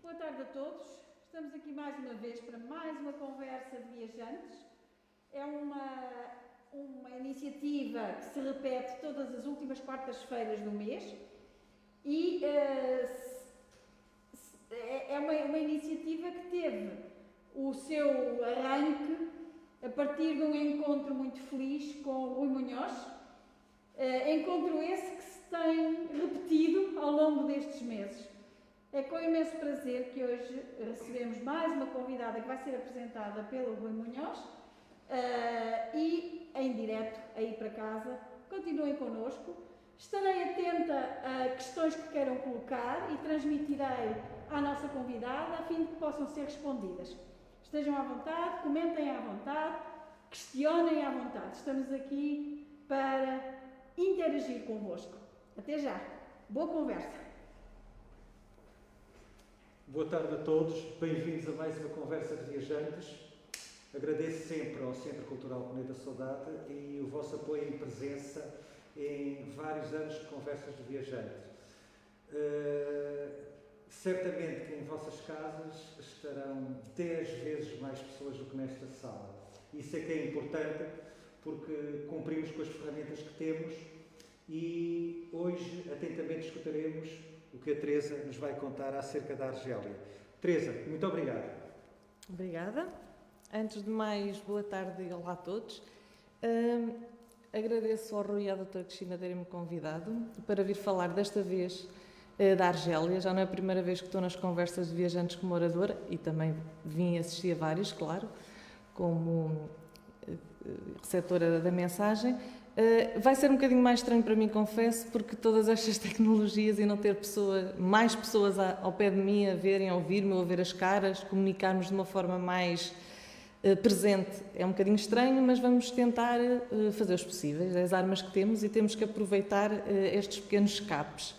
Boa tarde a todos. Estamos aqui mais uma vez para mais uma conversa de viajantes. É uma iniciativa que se repete todas as últimas quartas-feiras do mês e é uma iniciativa que teve o seu arranque a partir de um encontro muito feliz com o Rui Munhoz. Encontro esse que se tem repetido ao longo destes meses. É com imenso prazer que hoje recebemos mais uma convidada que vai ser apresentada pelo Rui Munhoz e em direto aí para casa. Continuem connosco. Estarei atenta a questões que queiram colocar e transmitirei à nossa convidada a fim de que possam ser respondidas. Estejam à vontade, comentem à vontade, questionem à vontade. Estamos aqui para interagir convosco. Até já. Boa conversa. Boa tarde a todos, bem-vindos a mais uma conversa de viajantes. Agradeço sempre ao Centro Cultural Planeta Saudade e o vosso apoio e presença em vários anos de conversas de viajantes. Certamente que em vossas casas estarão 10 vezes mais pessoas do que nesta sala. Isso é que é importante porque cumprimos com as ferramentas que temos e hoje atentamente escutaremos o que a Teresa nos vai contar acerca da Argélia. Teresa, muito obrigado. Obrigada. Antes de mais, boa tarde e olá a todos. Agradeço ao Rui e à doutora Cristina terem-me convidado para vir falar desta vez da Argélia. Já não é a primeira vez que estou nas conversas de viajantes como oradora e também vim assistir a vários, claro, como receptora da mensagem. Vai ser um bocadinho mais estranho para mim, confesso, porque todas estas tecnologias e não ter mais pessoas ao pé de mim a verem, a ouvir-me, a ver as caras, comunicarmos de uma forma mais presente é um bocadinho estranho, mas vamos tentar fazer os possíveis, as armas que temos e temos que aproveitar estes pequenos escapes.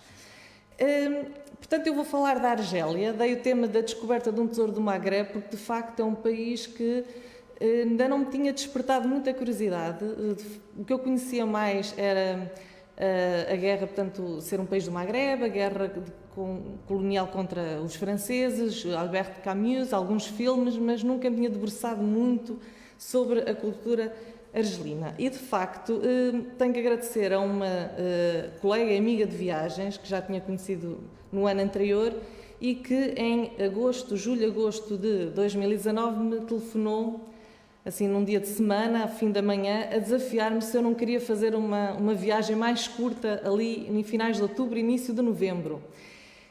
Portanto, eu vou falar da Argélia, dei o tema da descoberta de um tesouro do Magreb, porque de facto é um país que ainda não me tinha despertado muita curiosidade. O que eu conhecia mais era a guerra, portanto, ser um país do Magreb, a guerra colonial contra os franceses, Albert Camus, alguns filmes, mas nunca me tinha debruçado muito sobre a cultura argelina. E, de facto, tenho que agradecer a uma colega e amiga de viagens, que já tinha conhecido no ano anterior, e que em julho-agosto de 2019 me telefonou assim num dia de semana, a fim da manhã, a desafiar-me se eu não queria fazer uma viagem mais curta ali em finais de outubro, início de novembro.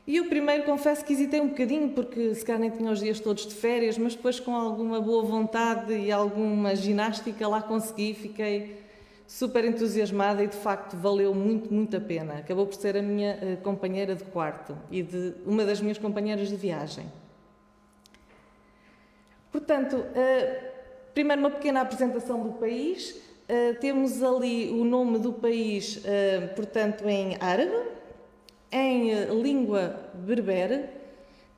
E eu primeiro confesso que hesitei um bocadinho, porque se calhar nem tinha os dias todos de férias, mas depois com alguma boa vontade e alguma ginástica lá consegui, fiquei super entusiasmada e de facto valeu muito, muito a pena. Acabou por ser a minha companheira de quarto e uma das minhas companheiras de viagem. Portanto, primeiro, uma pequena apresentação do país. Temos ali o nome do país, portanto, em árabe, em língua berbere,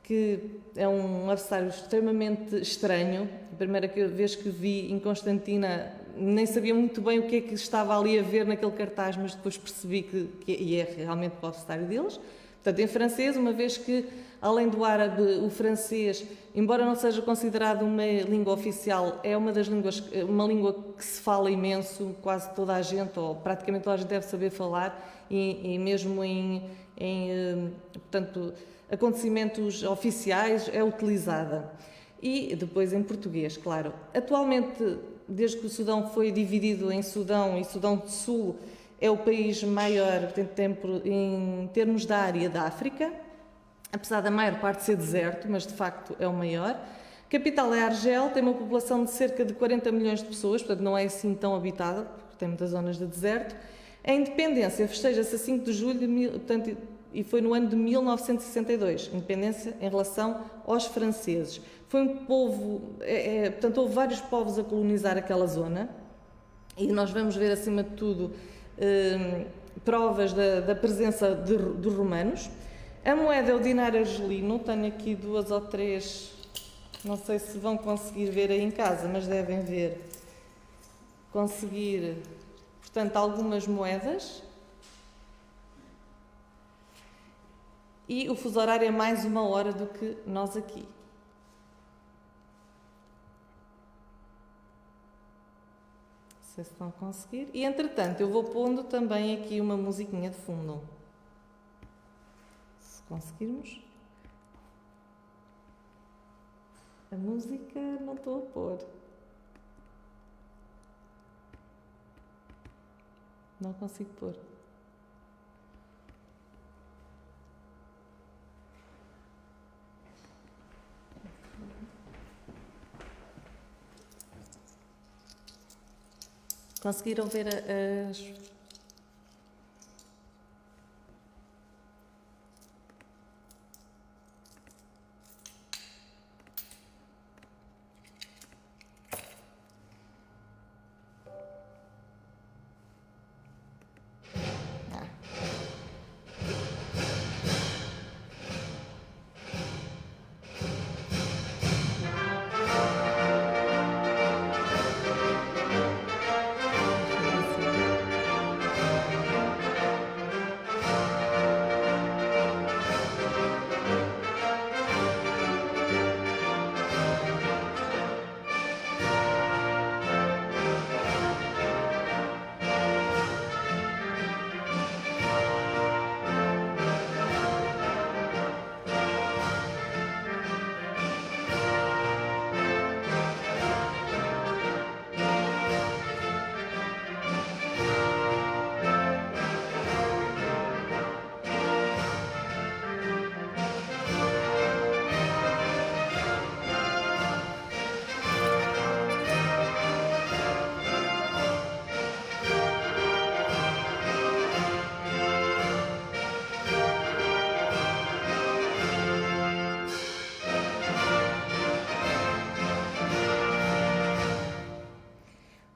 que é um abecedário extremamente estranho. A primeira vez que vi em Constantina nem sabia muito bem o que é que estava ali a ver naquele cartaz, mas depois percebi que é realmente o abecedário deles. Portanto, em francês, uma vez que, além do árabe, o francês, embora não seja considerado uma língua oficial, é uma língua que se fala imenso, quase toda a gente, ou praticamente toda a gente deve saber falar, e mesmo portanto, acontecimentos oficiais é utilizada. E depois em português, claro. Atualmente, desde que o Sudão foi dividido em Sudão e Sudão do Sul, é o país maior, portanto, em termos da área da África, apesar da maior parte ser deserto, mas de facto é o maior. A capital é Argel, tem uma população de cerca de 40 milhões de pessoas, portanto não é assim tão habitada, porque tem muitas zonas de deserto. A independência festeja-se a 5 de julho, portanto, e foi no ano de 1962, independência em relação aos franceses. Foi um povo, portanto houve vários povos a colonizar aquela zona, e nós vamos ver acima de tudo provas da presença dos romanos. A moeda é o dinário argelino, tenho aqui 2 ou 3, não sei se vão conseguir ver aí em casa, mas devem conseguir, portanto, algumas moedas. e o fuso horário é mais 1 hora do que nós aqui. Não sei se estão a conseguir. E, entretanto, eu vou pondo também aqui uma musiquinha de fundo. Se conseguirmos. A música não estou a pôr. Não consigo pôr. Conseguiram ver as...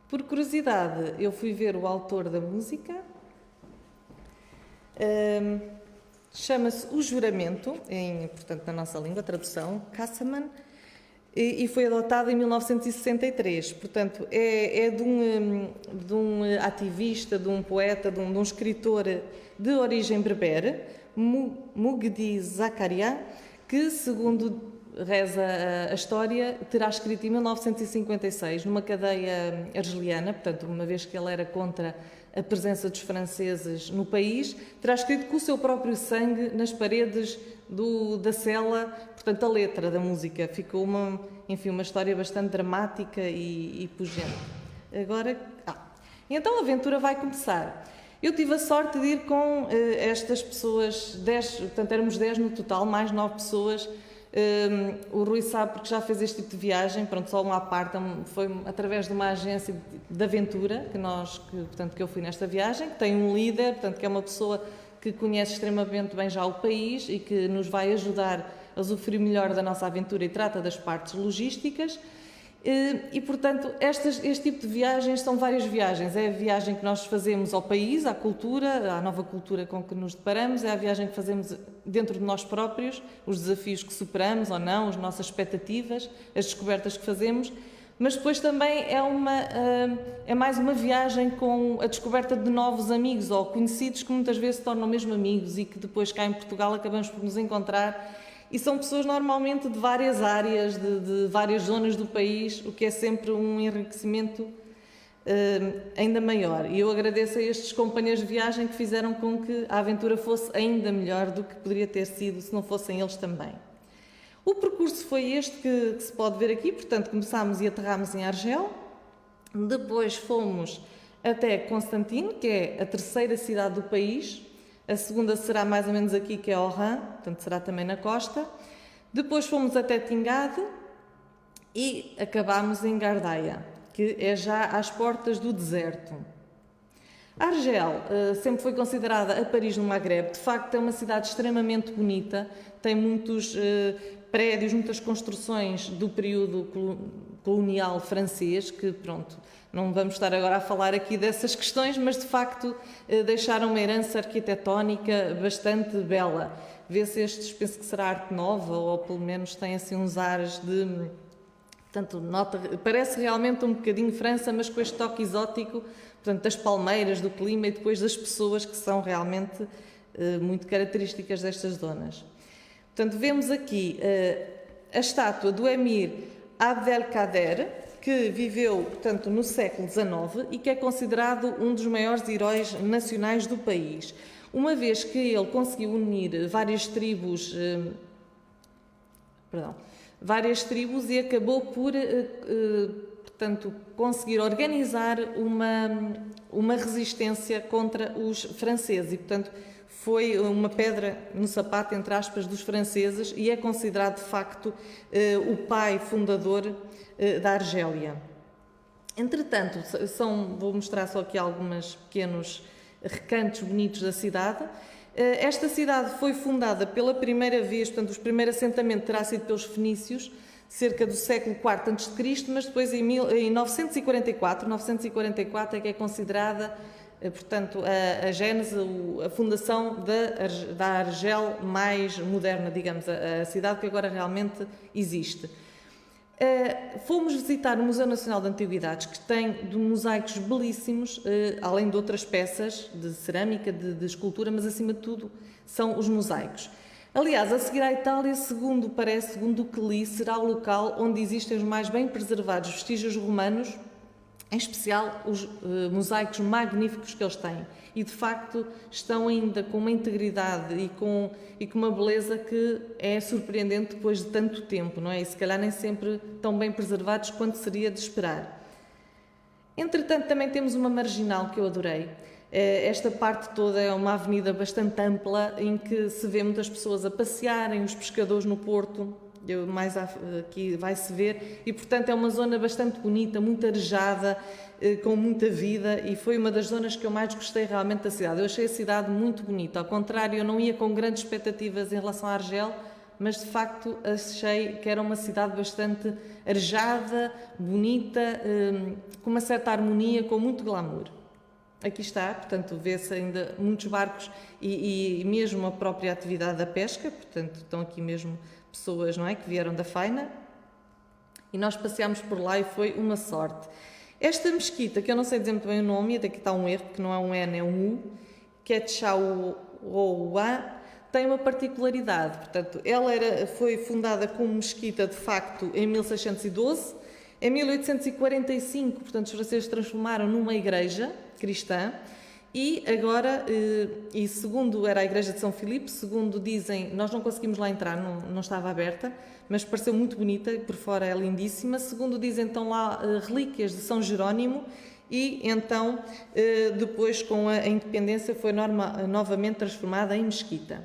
Por curiosidade, eu fui ver o autor da música. Chama-se O Juramento, portanto, na nossa língua, a tradução, Kassaman, e foi adotado em 1963. Portanto, é de um ativista, de um poeta, de um escritor de origem berbere, Mugdi Zakaria, que, segundo reza a história, terá escrito em 1956, numa cadeia argeliana, portanto, uma vez que ele era contra a presença dos franceses no país, terá escrito com o seu próprio sangue nas paredes da cela, portanto, a letra da música. Ficou uma história bastante dramática e pungente. Agora, então a aventura vai começar. Eu tive a sorte de ir com estas pessoas, 10, portanto, éramos 10 no total, mais 9 pessoas. O Rui sabe porque já fez este tipo de viagem, pronto, só uma à parte, foi através de uma agência de aventura que eu fui nesta viagem, que tem um líder, portanto, que é uma pessoa que conhece extremamente bem já o país e que nos vai ajudar a usufruir melhor da nossa aventura e trata das partes logísticas. E, portanto, este tipo de viagens são várias viagens. É a viagem que nós fazemos ao país, à cultura, à nova cultura com que nos deparamos, é a viagem que fazemos dentro de nós próprios, os desafios que superamos ou não, as nossas expectativas, as descobertas que fazemos, mas depois também é mais uma viagem com a descoberta de novos amigos ou conhecidos que muitas vezes se tornam mesmo amigos e que depois cá em Portugal acabamos por nos encontrar. E são pessoas normalmente de várias áreas, de várias zonas do país, o que é sempre um enriquecimento ainda maior. E eu agradeço a estes companheiros de viagem que fizeram com que a aventura fosse ainda melhor do que poderia ter sido se não fossem eles também. O percurso foi este que se pode ver aqui, portanto começámos e aterrámos em Argel, depois fomos até Constantine, que é a terceira cidade do país. A segunda será mais ou menos aqui, que é Oran, portanto será também na costa. Depois fomos até Tingade e acabámos em Gardaia, que é já às portas do deserto. Argel sempre foi considerada a Paris no Magreb. De facto, é uma cidade extremamente bonita, tem muitos prédios, muitas construções do período colonial francês, que pronto, não vamos estar agora a falar aqui dessas questões, mas de facto deixaram uma herança arquitetónica bastante bela. Vê-se estes, penso que será arte nova, ou pelo menos tem assim uns ares de... Portanto, parece realmente um bocadinho França, mas com este toque exótico, portanto, das palmeiras, do clima e depois das pessoas que são realmente muito características destas zonas. Portanto, vemos aqui a estátua do Emir Abdelkader, que viveu, portanto, no século XIX e que é considerado um dos maiores heróis nacionais do país, uma vez que ele conseguiu unir várias tribos e acabou por, portanto, conseguir organizar uma resistência contra os franceses e, portanto, foi uma pedra no sapato, entre aspas, dos franceses e é considerado, de facto, o pai fundador da Argélia. Entretanto, vou mostrar só aqui alguns pequenos recantos bonitos da cidade. Esta cidade foi fundada pela primeira vez, portanto, o primeiro assentamento terá sido pelos fenícios, cerca do século IV a.C., mas depois em 944 é que é considerada, portanto, a gênese, a fundação da Argel mais moderna, digamos, a cidade que agora realmente existe. Fomos visitar o Museu Nacional de Antiguidades, que tem de mosaicos belíssimos, além de outras peças de cerâmica, de escultura, mas acima de tudo são os mosaicos. Aliás, a seguir à Itália, segundo o que li, será o local onde existem os mais bem preservados vestígios romanos, em especial os mosaicos magníficos que eles têm. E, de facto, estão ainda com uma integridade e com uma beleza que é surpreendente depois de tanto tempo, não é? E se calhar nem sempre tão bem preservados quanto seria de esperar. Entretanto, também temos uma marginal que eu adorei. Esta parte toda é uma avenida bastante ampla em que se vê muitas pessoas a passearem, os pescadores no porto, mais aqui vai-se ver, e portanto é uma zona bastante bonita, muito arejada, com muita vida, e foi uma das zonas que eu mais gostei realmente da cidade. Eu achei a cidade muito bonita, ao contrário, eu não ia com grandes expectativas em relação à Argel, mas de facto achei que era uma cidade bastante arejada, bonita, com uma certa harmonia, com muito glamour. Aqui está, portanto, vê-se ainda muitos barcos e mesmo a própria atividade da pesca, portanto, estão aqui mesmo pessoas, não é, que vieram da faina, e nós passeámos por lá e foi uma sorte. Esta mesquita, que eu não sei dizer muito bem o nome, e daqui está um erro, porque não é um N, é um U, que é de Chaououan, tem uma particularidade, portanto, ela foi fundada como mesquita, de facto, em 1612, em 1845, portanto, os franceses transformaram numa igreja cristã, e agora, e segundo era a igreja de São Filipe, segundo dizem, nós não conseguimos lá entrar, não estava aberta, mas pareceu muito bonita, por fora é lindíssima. Segundo dizem, estão lá relíquias de São Jerónimo, e então, depois com a independência, foi novamente transformada em mesquita.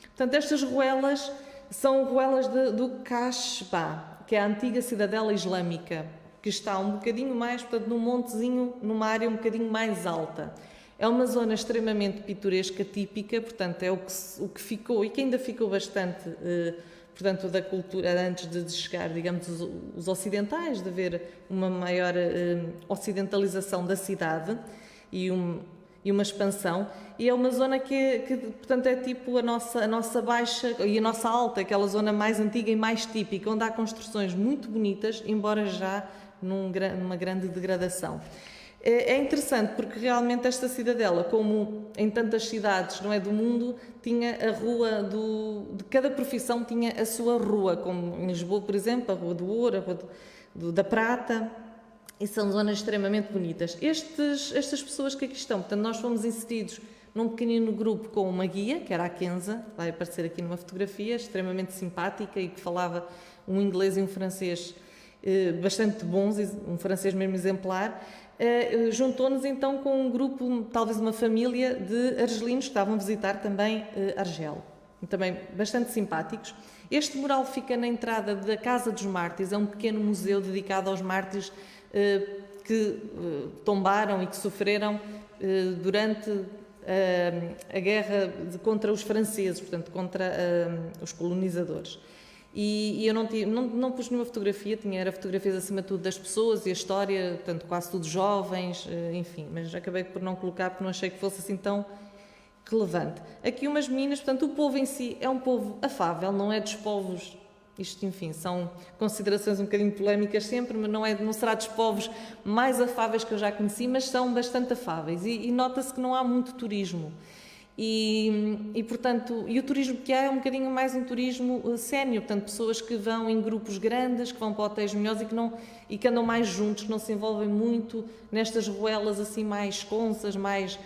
Portanto, estas ruelas são ruelas do Kasbah, que é a antiga cidadela islâmica, que está um bocadinho mais, portanto, num montezinho, numa área um bocadinho mais alta. É uma zona extremamente pitoresca, típica, portanto, é o que ficou e que ainda ficou bastante, portanto, da cultura antes de chegar, digamos, os ocidentais, de haver uma maior ocidentalização da cidade e uma expansão. E é uma zona que, portanto, é tipo a nossa baixa e a nossa alta, aquela zona mais antiga e mais típica, onde há construções muito bonitas, embora já numa grande degradação. É interessante porque realmente esta cidadela, como em tantas cidades, não é, do mundo, tinha a rua de cada profissão tinha a sua rua, como em Lisboa, por exemplo, a Rua do Ouro, a Rua da Prata, e são zonas extremamente bonitas. Estas pessoas que aqui estão, portanto, nós fomos inseridos num pequenino grupo com uma guia, que era a Kenza, vai aparecer aqui numa fotografia, extremamente simpática e que falava um inglês e um francês bastante bons, um francês mesmo exemplar. Juntou-nos então com um grupo, talvez uma família de argelinos que estavam a visitar também Argel, também bastante simpáticos. Este mural fica na entrada da Casa dos Mártires, é um pequeno museu dedicado aos mártires que tombaram e que sofreram durante a guerra contra os franceses, portanto, contra os colonizadores. E eu não pus nenhuma fotografia, era fotografias acima de tudo das pessoas e a história, portanto, quase tudo jovens, enfim, mas acabei por não colocar porque não achei que fosse assim tão relevante. Aqui umas meninas, portanto, o povo em si é um povo afável, não é dos povos, isto, enfim, são considerações um bocadinho polémicas sempre, mas não será dos povos mais afáveis que eu já conheci, mas são bastante afáveis e nota-se que não há muito turismo. Portanto, o turismo que há é um bocadinho mais um turismo sénior, portanto, pessoas que vão em grupos grandes, que vão para hotéis melhores e que andam mais juntos, que não se envolvem muito nestas ruelas assim mais esconsas, mais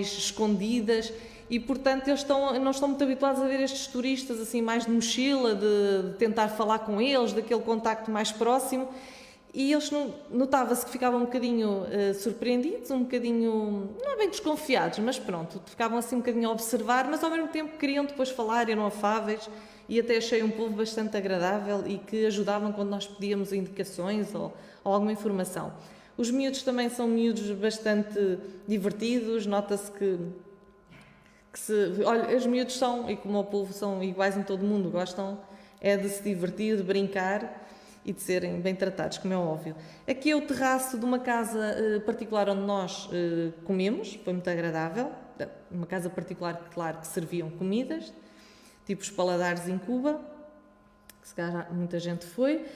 escondidas, e portanto eles não estão muito habituados a ver estes turistas assim mais de mochila, de tentar falar com eles, daquele contacto mais próximo. E eles notava-se que ficavam um bocadinho surpreendidos, um bocadinho, não é bem desconfiados, mas pronto, ficavam assim um bocadinho a observar, mas ao mesmo tempo queriam depois falar, eram afáveis, e até achei um povo bastante agradável e que ajudavam quando nós pedíamos indicações ou alguma informação. Os miúdos também são miúdos bastante divertidos, nota-se olha, os miúdos são, e como o povo são iguais em todo o mundo, gostam de se divertir, de brincar e de serem bem tratados, como é óbvio. Aqui é o terraço de uma casa particular onde nós comemos, foi muito agradável, uma casa particular, claro, que serviam comidas, tipo os paladares em Cuba, que se calhar muita gente foi,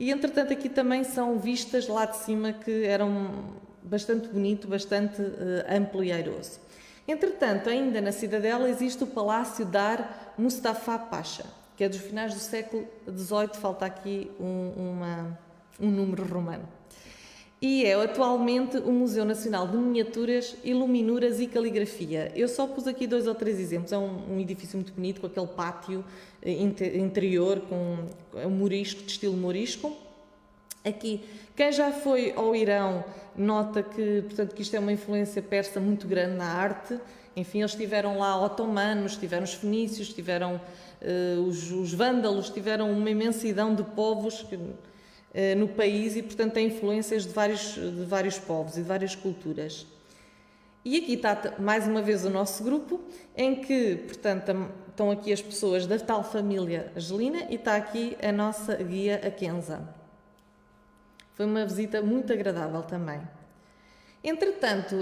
e entretanto aqui também são vistas lá de cima que eram bastante bonito, bastante amplo e airoso. Entretanto, ainda na cidadela existe o Palácio Dar Mustafa Pasha, que é dos finais do século XVIII, falta aqui um número romano. E é atualmente o Museu Nacional de Miniaturas, Iluminuras e Caligrafia. Eu só pus aqui 2 ou 3 exemplos. É um edifício muito bonito, com aquele pátio interior, com morisco, de estilo morisco. Aqui, quem já foi ao Irão nota que, portanto, que isto é uma influência persa muito grande na arte. Enfim, eles tiveram lá otomanos, tiveram os fenícios, tiveram os vândalos, tiveram uma imensidão de povos no país e, portanto, tem influências de vários povos e de várias culturas. E aqui está mais uma vez o nosso grupo, em que, portanto, estão aqui as pessoas da tal família Angelina e está aqui a nossa guia, a Kenza. Foi uma visita muito agradável também. Entretanto,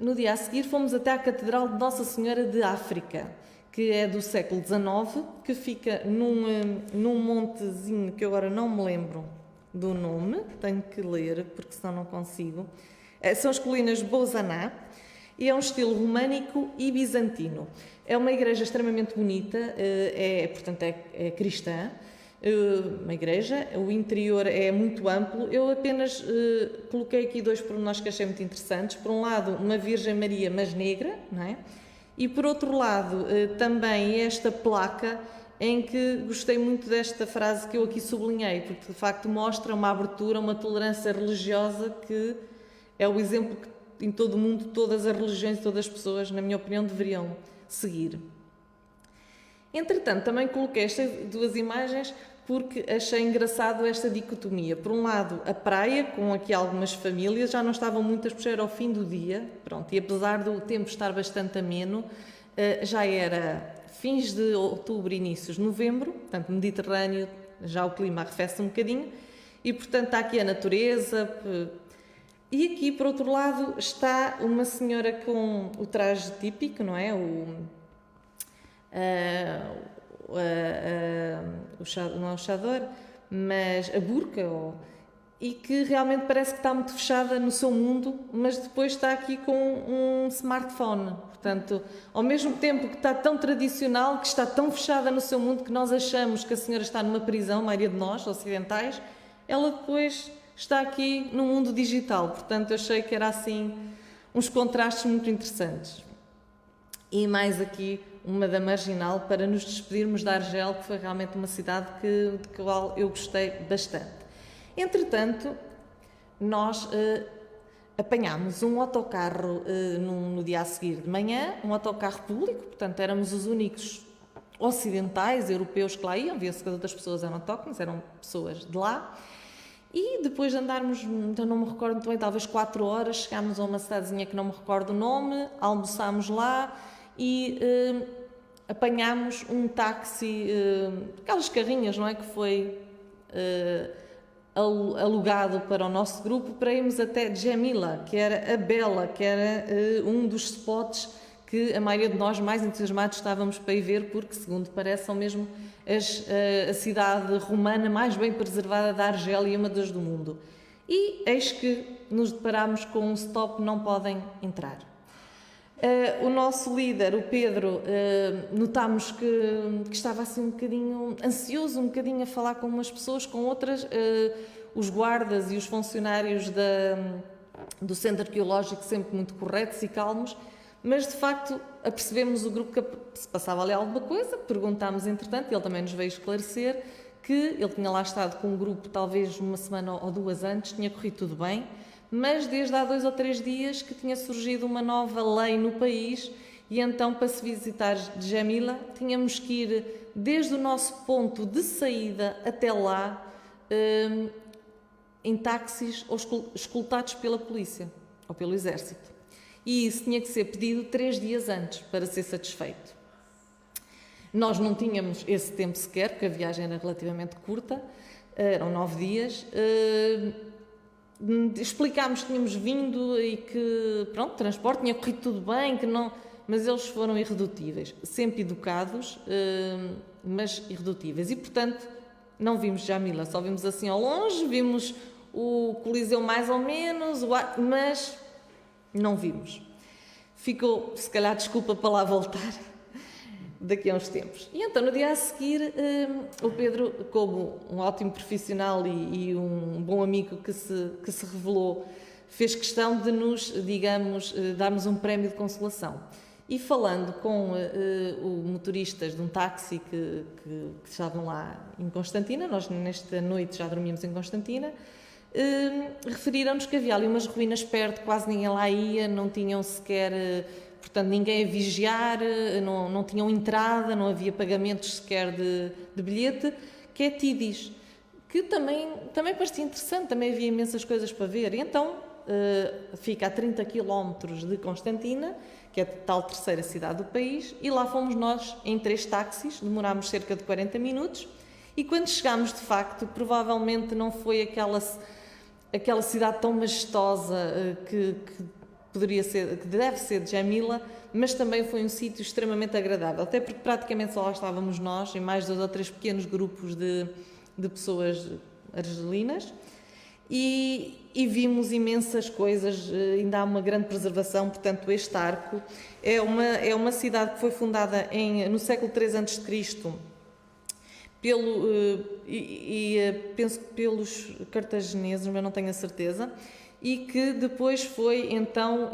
no dia a seguir fomos até à Catedral de Nossa Senhora de África, que é do século XIX, que fica num montezinho que eu agora não me lembro do nome, tenho que ler porque senão não consigo. São as colinas Bozaná e é um estilo românico e bizantino. É uma igreja extremamente bonita, portanto é cristã, uma igreja, o interior é muito amplo. Eu apenas coloquei aqui 2 pormenores que achei muito interessantes. Por um lado, uma Virgem Maria, mas negra, não é? E por outro lado, também esta placa em que gostei muito desta frase que eu aqui sublinhei, porque de facto mostra uma abertura, uma tolerância religiosa que é o exemplo que em todo o mundo todas as religiões e todas as pessoas, na minha opinião, deveriam seguir. Entretanto, também coloquei estas 2 imagens porque achei engraçado esta dicotomia. Por um lado, a praia, com aqui algumas famílias, já não estavam muitas, porque era ao fim do dia, pronto, e apesar do tempo estar bastante ameno, já era fins de outubro, inícios de novembro, portanto, Mediterrâneo, já o clima arrefece um bocadinho, e portanto está aqui a natureza. E aqui, por outro lado, está uma senhora com o traje típico, não é? Não é o chador, mas a burca, e que realmente parece que está muito fechada no seu mundo, mas depois está aqui com um smartphone. Portanto, ao mesmo tempo que está tão tradicional, que está tão fechada no seu mundo, que nós achamos que a senhora está numa prisão, a maioria de nós, ocidentais, ela depois está aqui no mundo digital. Portanto, eu achei que era assim uns contrastes muito interessantes. E mais aqui uma da Marginal para nos despedirmos da Argel, que foi realmente uma cidade de qual eu gostei bastante. Entretanto, nós apanhámos um autocarro no dia a seguir de manhã, um autocarro público, portanto éramos os únicos ocidentais, europeus que lá iam, via-se que as outras pessoas eram autóctones, eram pessoas de lá. E depois de andarmos, então não me recordo muito bem, talvez 4 horas, chegámos a uma cidadezinha que não me recordo o nome, almoçámos lá e apanhámos um táxi, aquelas carrinhas, não é, que foi alugado para o nosso grupo, para irmos até Djamila, que era a Bela, que era um dos spots que a maioria de nós mais entusiasmados estávamos para ir ver, porque, segundo parece, são mesmo a cidade romana mais bem preservada da Argélia e uma das do mundo. E eis que nos deparámos com um stop, não podem entrar. O nosso líder, o Pedro, notámos que estava assim um bocadinho ansioso, um bocadinho a falar com umas pessoas, com outras. Os guardas e os funcionários do Centro Arqueológico sempre muito corretos e calmos, mas de facto apercebemos o grupo que se passava ali alguma coisa, perguntámos entretanto, e ele também nos veio esclarecer que ele tinha lá estado com um grupo talvez uma semana ou 2 antes, tinha corrido tudo bem, mas desde há 2 ou 3 dias que tinha surgido uma nova lei no país e então para se visitar Djamila tínhamos que ir desde o nosso ponto de saída até lá em táxis ou escoltados pela polícia ou pelo exército. E isso tinha que ser pedido 3 dias antes para ser satisfeito. Nós não tínhamos esse tempo sequer, porque a viagem era relativamente curta, eram 9 dias. Explicámos que tínhamos vindo e que, pronto, o transporte tinha corrido tudo bem, que não, mas eles foram irredutíveis, sempre educados, mas irredutíveis. E, portanto, não vimos Djamila, só vimos assim ao longe, vimos o Coliseu mais ou menos, mas não vimos. Ficou, se calhar, desculpa para lá voltar daqui a uns tempos. E então, no dia a seguir, o Pedro, como um ótimo profissional e um bom amigo que se revelou, fez questão de nos, digamos, darmos um prémio de consolação. E falando com motoristas de um táxi que estavam lá em Constantina, nós nesta noite já dormíamos em Constantina, referiram-nos que havia ali umas ruínas perto, quase ninguém lá ia, não tinham sequer, portanto, ninguém a vigiar, não tinham entrada, não havia pagamentos sequer de bilhete, que é Tidis, que também parecia interessante, também havia imensas coisas para ver. E então fica a 30 km de Constantina, que é a tal terceira cidade do país, e lá fomos nós em 3 táxis, demorámos cerca de 40 minutos, e quando chegámos, de facto, provavelmente não foi aquela cidade tão majestosa que poderia ser, que deve ser Djamila, mas também foi um sítio extremamente agradável, até porque praticamente só lá estávamos nós, em mais 2 ou 3 pequenos grupos de pessoas argelinas, e vimos imensas coisas, ainda há uma grande preservação. Portanto, este arco é uma cidade que foi fundada no século III a.C., penso que pelos cartagineses, mas não tenho a certeza, e que depois foi então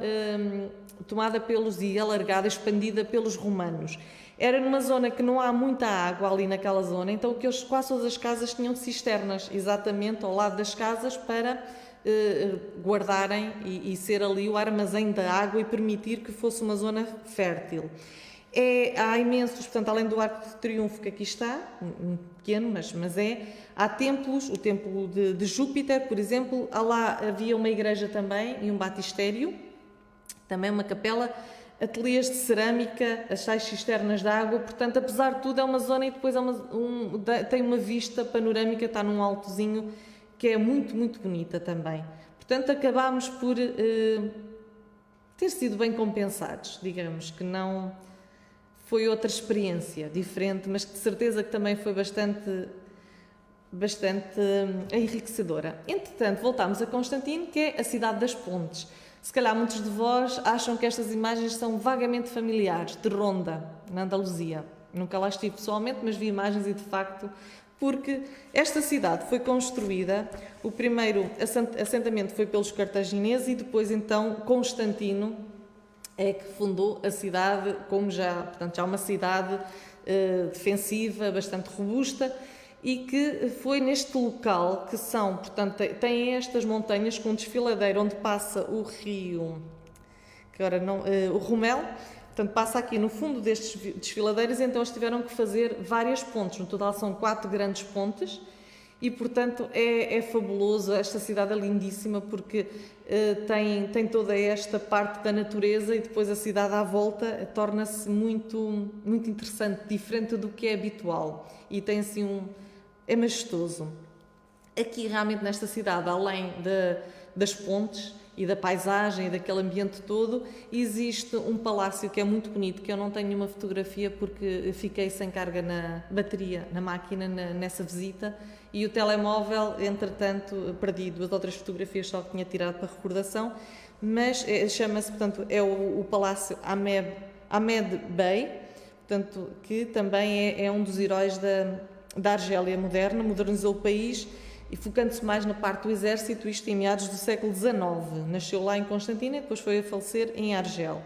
tomada e alargada, expandida pelos romanos. Era numa zona que não há muita água ali naquela zona, então quase todas as casas tinham cisternas, exatamente ao lado das casas, para guardarem e ser ali o armazém da água e permitir que fosse uma zona fértil. Há imensos, portanto, além do Arco de Triunfo que aqui está, um pequeno, mas há templos, o templo de Júpiter, por exemplo, lá havia uma igreja também e um batistério, também uma capela, ateliês de cerâmica, as 6 cisternas de água. Portanto, apesar de tudo, é uma zona e depois tem uma vista panorâmica, está num altozinho, que é muito, muito bonita também. Portanto, acabámos por ter sido bem compensados, digamos, que não foi outra experiência diferente, mas de certeza que também foi bastante enriquecedora. Entretanto, voltámos a Constantino, que é a cidade das pontes. Se calhar muitos de vós acham que estas imagens são vagamente familiares, de Ronda, na Andaluzia. Nunca lá estive pessoalmente, mas vi imagens e de facto, porque esta cidade foi construída, o primeiro assentamento foi pelos cartagineses e depois então Constantino é que fundou a cidade, portanto já uma cidade defensiva, bastante robusta, e que foi neste local que portanto, tem estas montanhas com um desfiladeiro onde passa o rio, o Rumel, portanto passa aqui no fundo destes desfiladeiros, então eles tiveram que fazer várias pontes, no total são 4 grandes pontes, e portanto é fabuloso, esta cidade é lindíssima porque tem toda esta parte da natureza e depois a cidade à volta torna-se muito, muito interessante, diferente do que é habitual, e tem assim é majestoso. Aqui realmente nesta cidade, além das pontes, e da paisagem e daquele ambiente todo, existe um palácio que é muito bonito, que eu não tenho nenhuma fotografia porque fiquei sem carga na bateria, na máquina, nessa visita, e o telemóvel, entretanto, perdi 2 ou 3 fotografias só que tinha tirado para recordação, mas chama-se, portanto, é o Palácio Ahmed Bey, portanto, que também é um dos heróis da Argélia moderna, modernizou o país e focando-se mais na parte do exército, isto em meados do século XIX. Nasceu lá em Constantina e depois foi a falecer em Argel.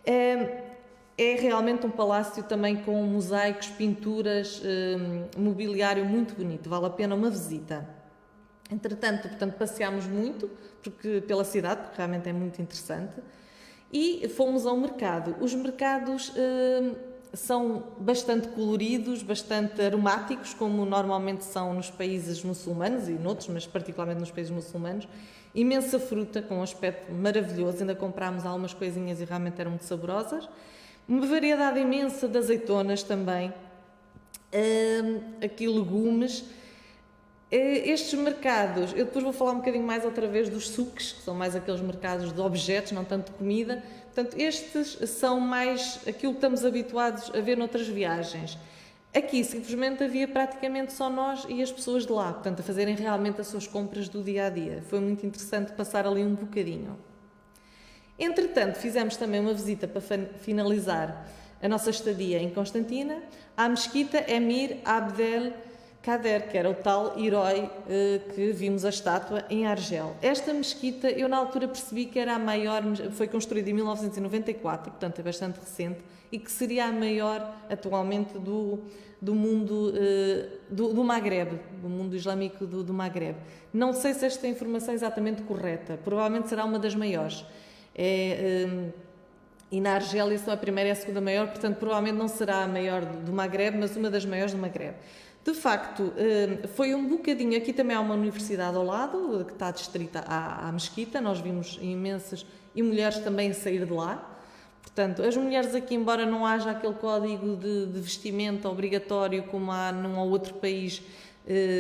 É realmente um palácio também com mosaicos, pinturas, mobiliário muito bonito, vale a pena uma visita. Entretanto, portanto, passeámos muito pela cidade, porque realmente é muito interessante, e fomos ao mercado. Os mercados são bastante coloridos, bastante aromáticos, como normalmente são nos países muçulmanos e noutros, mas particularmente nos países muçulmanos. Imensa fruta, com um aspecto maravilhoso, ainda comprámos algumas coisinhas e realmente eram muito saborosas. Uma variedade imensa de azeitonas também, aqui legumes. Estes mercados, eu depois vou falar um bocadinho mais outra vez dos souks, que são mais aqueles mercados de objetos, não tanto de comida. Portanto, estes são mais aquilo que estamos habituados a ver noutras viagens. Aqui, simplesmente, havia praticamente só nós e as pessoas de lá, portanto, a fazerem realmente as suas compras do dia-a-dia. Foi muito interessante passar ali um bocadinho. Entretanto, fizemos também uma visita para finalizar a nossa estadia em Constantina, à Mesquita Emir Abdel Kader, que era o tal herói que vimos a estátua em Argel. Esta mesquita, eu na altura percebi que era a maior, foi construída em 1994, portanto é bastante recente, e que seria a maior atualmente do mundo do Magreb, do mundo islâmico do Magreb. Não sei se esta informação é exatamente correta, provavelmente será uma das maiores. E na Argélia são a primeira e a segunda maior, portanto provavelmente não será a maior do Magreb, mas uma das maiores do Magreb. De facto, foi um bocadinho, aqui também há uma universidade ao lado, que está adstrita à mesquita, nós vimos imensas, e mulheres também a sair de lá. Portanto, as mulheres aqui, embora não haja aquele código de vestimenta obrigatório como há num ou outro país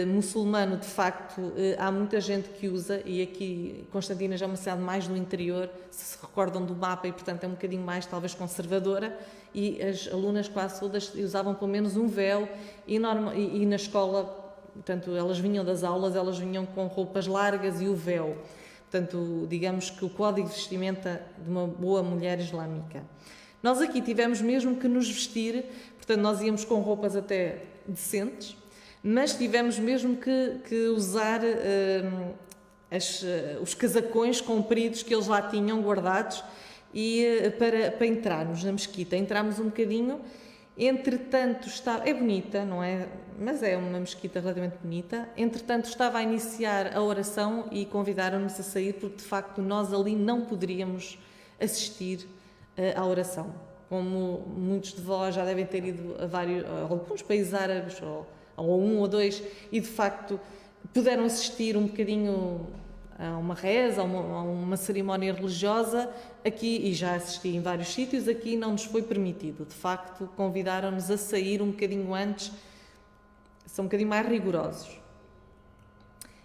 muçulmano, de facto, há muita gente que usa, e aqui Constantina já é uma cidade mais no interior, se recordam do mapa, e portanto é um bocadinho mais talvez conservadora, e as alunas quase todas usavam pelo menos um véu, e na escola, portanto, elas vinham das aulas, elas vinham com roupas largas e o véu. Portanto, digamos que o código de vestimenta de uma boa mulher islâmica. Nós aqui tivemos mesmo que nos vestir, portanto, nós íamos com roupas até decentes, mas tivemos mesmo que usar os casacões compridos que eles lá tinham guardados e para entrarmos na mesquita. Entramos um bocadinho, entretanto é bonita, não é? Mas é uma mesquita relativamente bonita. Entretanto estava a iniciar a oração e convidaram-nos a sair porque de facto nós ali não poderíamos assistir à oração. Como muitos de vós já devem ter ido a alguns países árabes ou um ou dois, e de facto puderam assistir um bocadinho a uma reza, a uma cerimónia religiosa, aqui, e já assisti em vários sítios, aqui não nos foi permitido. De facto, convidaram-nos a sair um bocadinho antes, são um bocadinho mais rigorosos.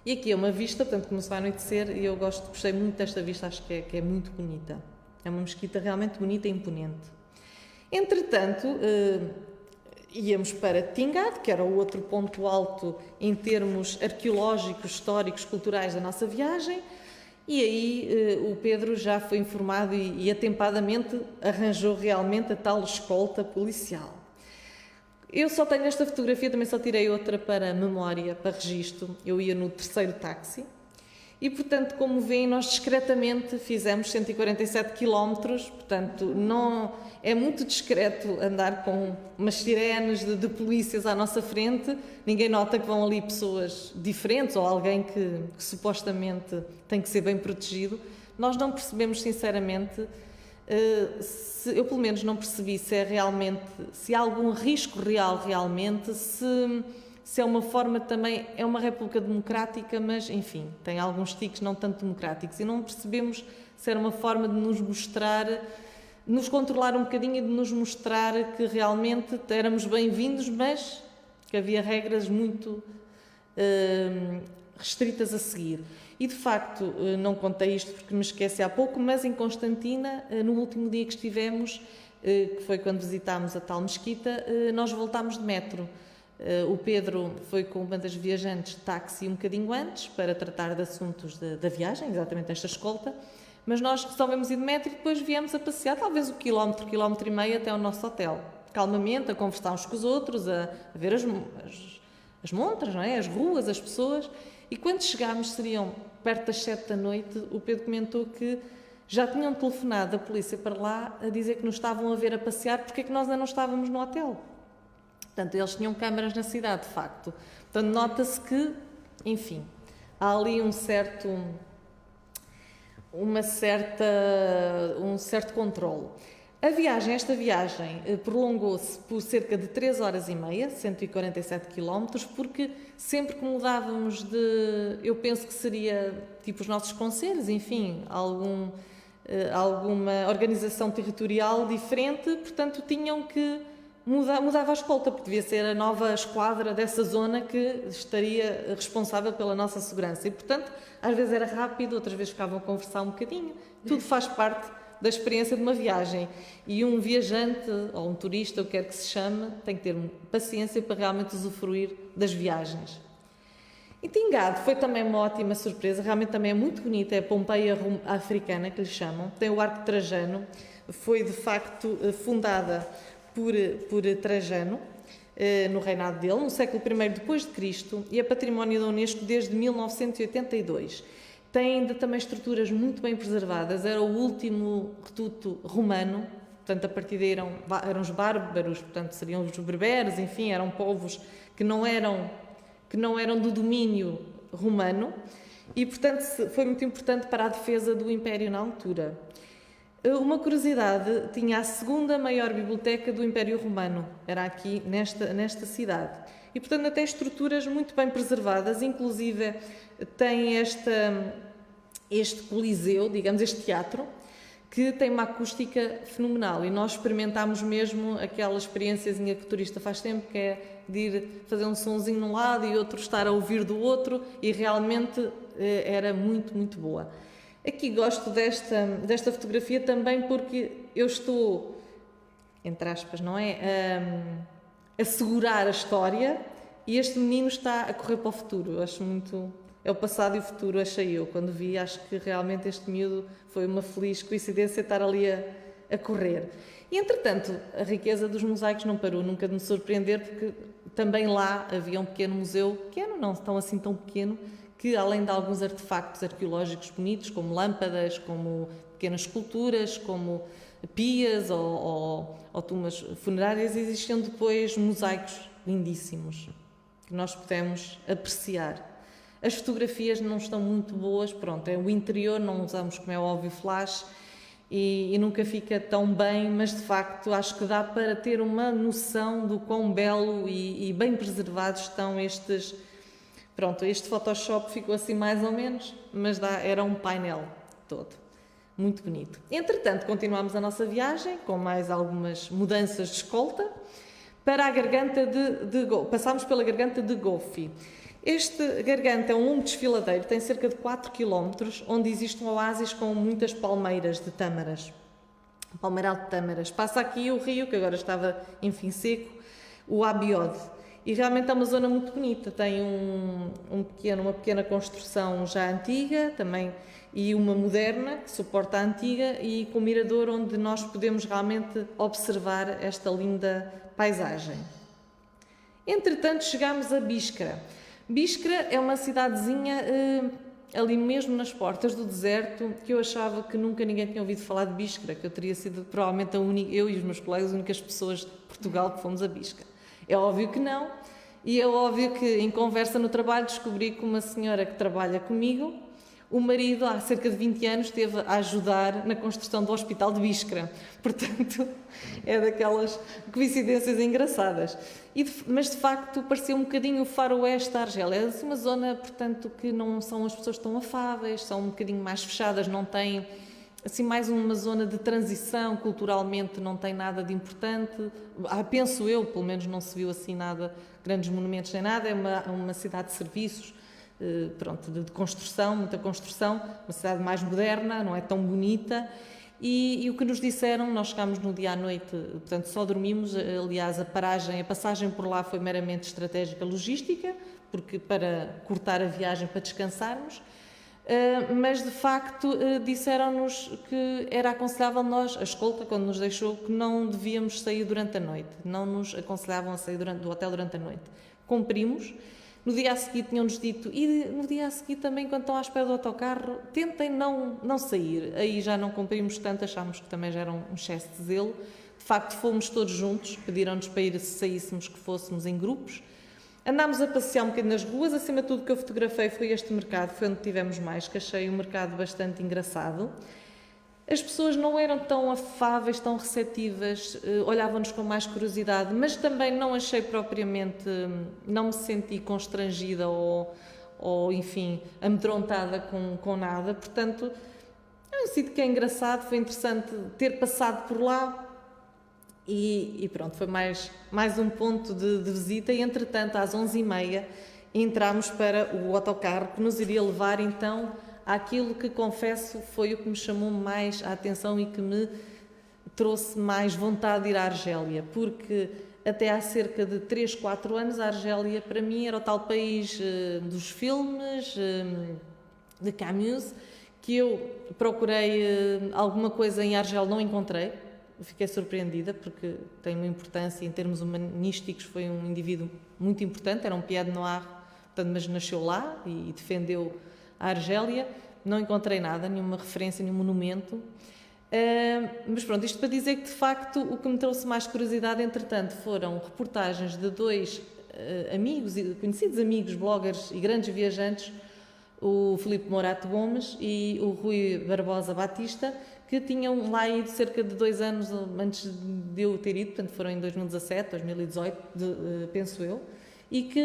E aqui é uma vista, portanto, como se vai anoitecer, e eu gostei muito desta vista, acho que é muito bonita. É uma mesquita realmente bonita e imponente. Entretanto, íamos para Tingad, que era o outro ponto alto em termos arqueológicos, históricos, culturais da nossa viagem, e aí o Pedro já foi informado e atempadamente arranjou realmente a tal escolta policial. Eu só tenho esta fotografia, também só tirei outra para memória, para registro. Eu ia no terceiro táxi e, portanto, como veem, nós discretamente fizemos 147 km, portanto, não é muito discreto andar com umas sirenes de polícias à nossa frente, ninguém nota que vão ali pessoas diferentes ou alguém que supostamente tem que ser bem protegido. Nós não percebemos, sinceramente, eu pelo menos não percebi se há algum risco real realmente, se é uma forma também, é uma república democrática, mas enfim, tem alguns tiques não tanto democráticos, e não percebemos se era uma forma de nos mostrar, nos controlar um bocadinho e de nos mostrar que realmente éramos bem-vindos, mas que havia regras muito restritas a seguir. E de facto, não contei isto porque me esqueci há pouco, mas em Constantina, no último dia que estivemos, que foi quando visitámos a tal mesquita, nós voltámos de metro. O Pedro foi com uma das viajantes de táxi um bocadinho antes para tratar de assuntos da viagem, exatamente esta escolta, mas nós resolvemos ir de metro e depois viemos a passear talvez 1 quilómetro, 1,5 km até ao nosso hotel, calmamente, a conversar uns com os outros, a ver as montras, não é? As ruas, as pessoas, e quando chegámos, seriam perto das 7 da noite, o Pedro comentou que já tinham telefonado a polícia para lá a dizer que nos estavam a ver a passear, porque é que nós ainda não estávamos no hotel. Portanto, eles tinham câmaras na cidade, de facto. Portanto, nota-se que, enfim, há ali um certo controle. Esta viagem prolongou-se por cerca de 3 horas e meia, 147 km, porque sempre que mudávamos eu penso que seria tipo os nossos concelhos, enfim, alguma organização territorial diferente, portanto tinham que mudava a escolta, porque devia ser a nova esquadra dessa zona que estaria responsável pela nossa segurança. E, portanto, às vezes era rápido, outras vezes ficavam a conversar um bocadinho. Tudo faz parte da experiência de uma viagem. E um viajante, ou um turista, o que quer que se chame, tem que ter paciência para realmente usufruir das viagens. E Tingado foi também uma ótima surpresa, realmente também é muito bonita, é a Pompeia africana, que lhe chamam. Tem o Arco Trajano, foi de facto fundada por Trajano, no reinado dele, no século I depois de Cristo, e é património da Unesco desde 1982. Tem ainda também estruturas muito bem preservadas, era o último reduto romano, portanto a partir daí eram os bárbaros, portanto seriam os berberes, enfim, eram povos que não eram do domínio romano, e portanto foi muito importante para a defesa do Império na altura. Uma curiosidade, tinha a segunda maior biblioteca do Império Romano, era aqui nesta cidade. E, portanto, até estruturas muito bem preservadas, inclusive tem este coliseu, digamos, este teatro, que tem uma acústica fenomenal. E nós experimentámos mesmo aquela experiênciazinha que o turista faz sempre, que é de ir fazer um sonzinho num lado e outro estar a ouvir do outro, e realmente era muito, muito boa. Aqui gosto desta fotografia também porque eu estou, entre aspas, não é? A segurar a história, e este menino está a correr para o futuro. Eu acho muito... É o passado e o futuro, achei eu. Quando vi, acho que realmente este miúdo foi uma feliz coincidência estar ali a correr. E, entretanto, a riqueza dos mosaicos não parou nunca de me surpreender, porque também lá havia um pequeno museu, pequeno, não tão assim tão pequeno, que além de alguns artefactos arqueológicos bonitos, como lâmpadas, como pequenas esculturas, como pias ou tumbas funerárias, existiam depois mosaicos lindíssimos, que nós pudemos apreciar. As fotografias não estão muito boas, pronto, é o interior, não usamos, como é óbvio, flash, e nunca fica tão bem, mas de facto acho que dá para ter uma noção do quão belo e bem preservados estão estes... Pronto, este Photoshop ficou assim mais ou menos, mas era um painel todo. Muito bonito. Entretanto, continuámos a nossa viagem, com mais algumas mudanças de escolta, para a garganta passámos pela garganta de Gofi. Este garganta é um longo desfiladeiro, tem cerca de 4 km, onde existe um oásis com muitas palmeiras de tâmaras. Palmeiral de tâmaras. Passa aqui o rio, que agora estava, enfim, seco, o Abiode. E realmente é uma zona muito bonita, tem uma pequena construção já antiga também, e uma moderna que suporta a antiga, e com um mirador onde nós podemos realmente observar esta linda paisagem. Entretanto, chegámos a Biskra. Biskra é uma cidadezinha ali mesmo nas portas do deserto, que eu achava que nunca ninguém tinha ouvido falar de Biskra, que eu teria sido provavelmente eu e os meus colegas as únicas pessoas de Portugal que fomos a Biskra. É óbvio que não, e é óbvio que em conversa no trabalho descobri que uma senhora que trabalha comigo, o marido há cerca de 20 anos esteve a ajudar na construção do hospital de Biskra. Portanto, é daquelas coincidências engraçadas. Mas de facto parecia um bocadinho o faroeste da Argélia. É uma zona, portanto, que não são as pessoas tão afáveis, são um bocadinho mais fechadas, não têm... assim, mais uma zona de transição, culturalmente não tem nada de importante. Penso eu, pelo menos não se viu assim nada, grandes monumentos nem nada, é uma cidade de serviços, pronto, de construção, muita construção, uma cidade mais moderna, não é tão bonita. E o que nos disseram, nós chegámos no dia à noite, portanto só dormimos, aliás a passagem por lá foi meramente estratégica logística, porque para cortar a viagem, para descansarmos, mas de facto disseram-nos que era aconselhável a escolta, quando nos deixou, que não devíamos sair durante a noite, não nos aconselhavam a sair do hotel durante a noite. Cumprimos. No dia a seguir tinham-nos dito, e no dia a seguir também, quando estão à espera do autocarro, tentem não sair. Aí já não cumprimos tanto, achámos que também já era um excesso de zelo. De facto, fomos todos juntos, pediram-nos para ir, se saíssemos, que fôssemos em grupos. Andámos a passear um bocadinho nas ruas, acima de tudo que eu fotografei foi este mercado, foi onde tivemos mais, que achei um mercado bastante engraçado. As pessoas não eram tão afáveis, tão receptivas, olhavam-nos com mais curiosidade, mas também não achei propriamente, não me senti constrangida ou enfim, amedrontada com nada. Portanto, é um sítio que é engraçado, foi interessante ter passado por lá e pronto, foi mais um ponto de visita e, entretanto, às 11h30 entramos para o autocarro que nos iria levar então àquilo que, confesso, foi o que me chamou mais a atenção e que me trouxe mais vontade de ir à Argélia, porque até há cerca de 3, 4 anos a Argélia para mim era o tal país dos filmes, de Camus, que eu procurei alguma coisa em Argel, não encontrei, fiquei surpreendida porque tem uma importância em termos humanísticos, foi um indivíduo muito importante, era um Pied Noir, portanto, mas nasceu lá e defendeu a Argélia. Não encontrei nada, nenhuma referência, nenhum monumento, mas pronto, isto para dizer que de facto o que me trouxe mais curiosidade, entretanto, foram reportagens de 2 amigos, conhecidos amigos, bloggers e grandes viajantes, o Filipe Morato Gomes e o Rui Barbosa Batista, que tinham lá ido cerca de 2 anos antes de eu ter ido, portanto foram em 2017, 2018, penso eu, e que,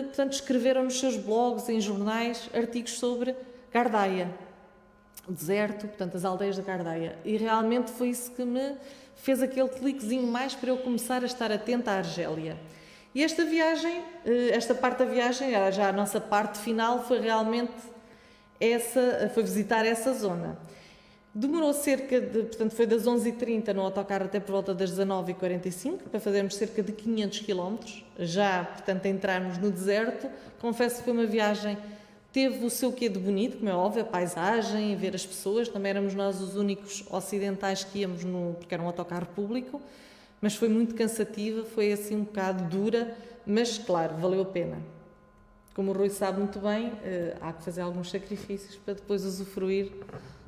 portanto, escreveram nos seus blogs, em jornais, artigos sobre Gardaia, o deserto, portanto, as aldeias da Gardaia. E realmente foi isso que me fez aquele cliquezinho mais para eu começar a estar atenta à Argélia. E esta viagem, esta parte da viagem, já a nossa parte final, foi realmente foi visitar essa zona. Demorou cerca de, portanto, foi das 11h30 no autocarro até por volta das 19h45, para fazermos cerca de 500 km, já, portanto, entrarmos no deserto. Confesso que foi uma viagem, teve o seu quê de bonito, como é óbvio, a paisagem, ver as pessoas, também éramos nós os únicos ocidentais que íamos, porque era um autocarro público, mas foi muito cansativa, foi assim um bocado dura, mas, claro, valeu a pena. Como o Rui sabe muito bem, há que fazer alguns sacrifícios para depois usufruir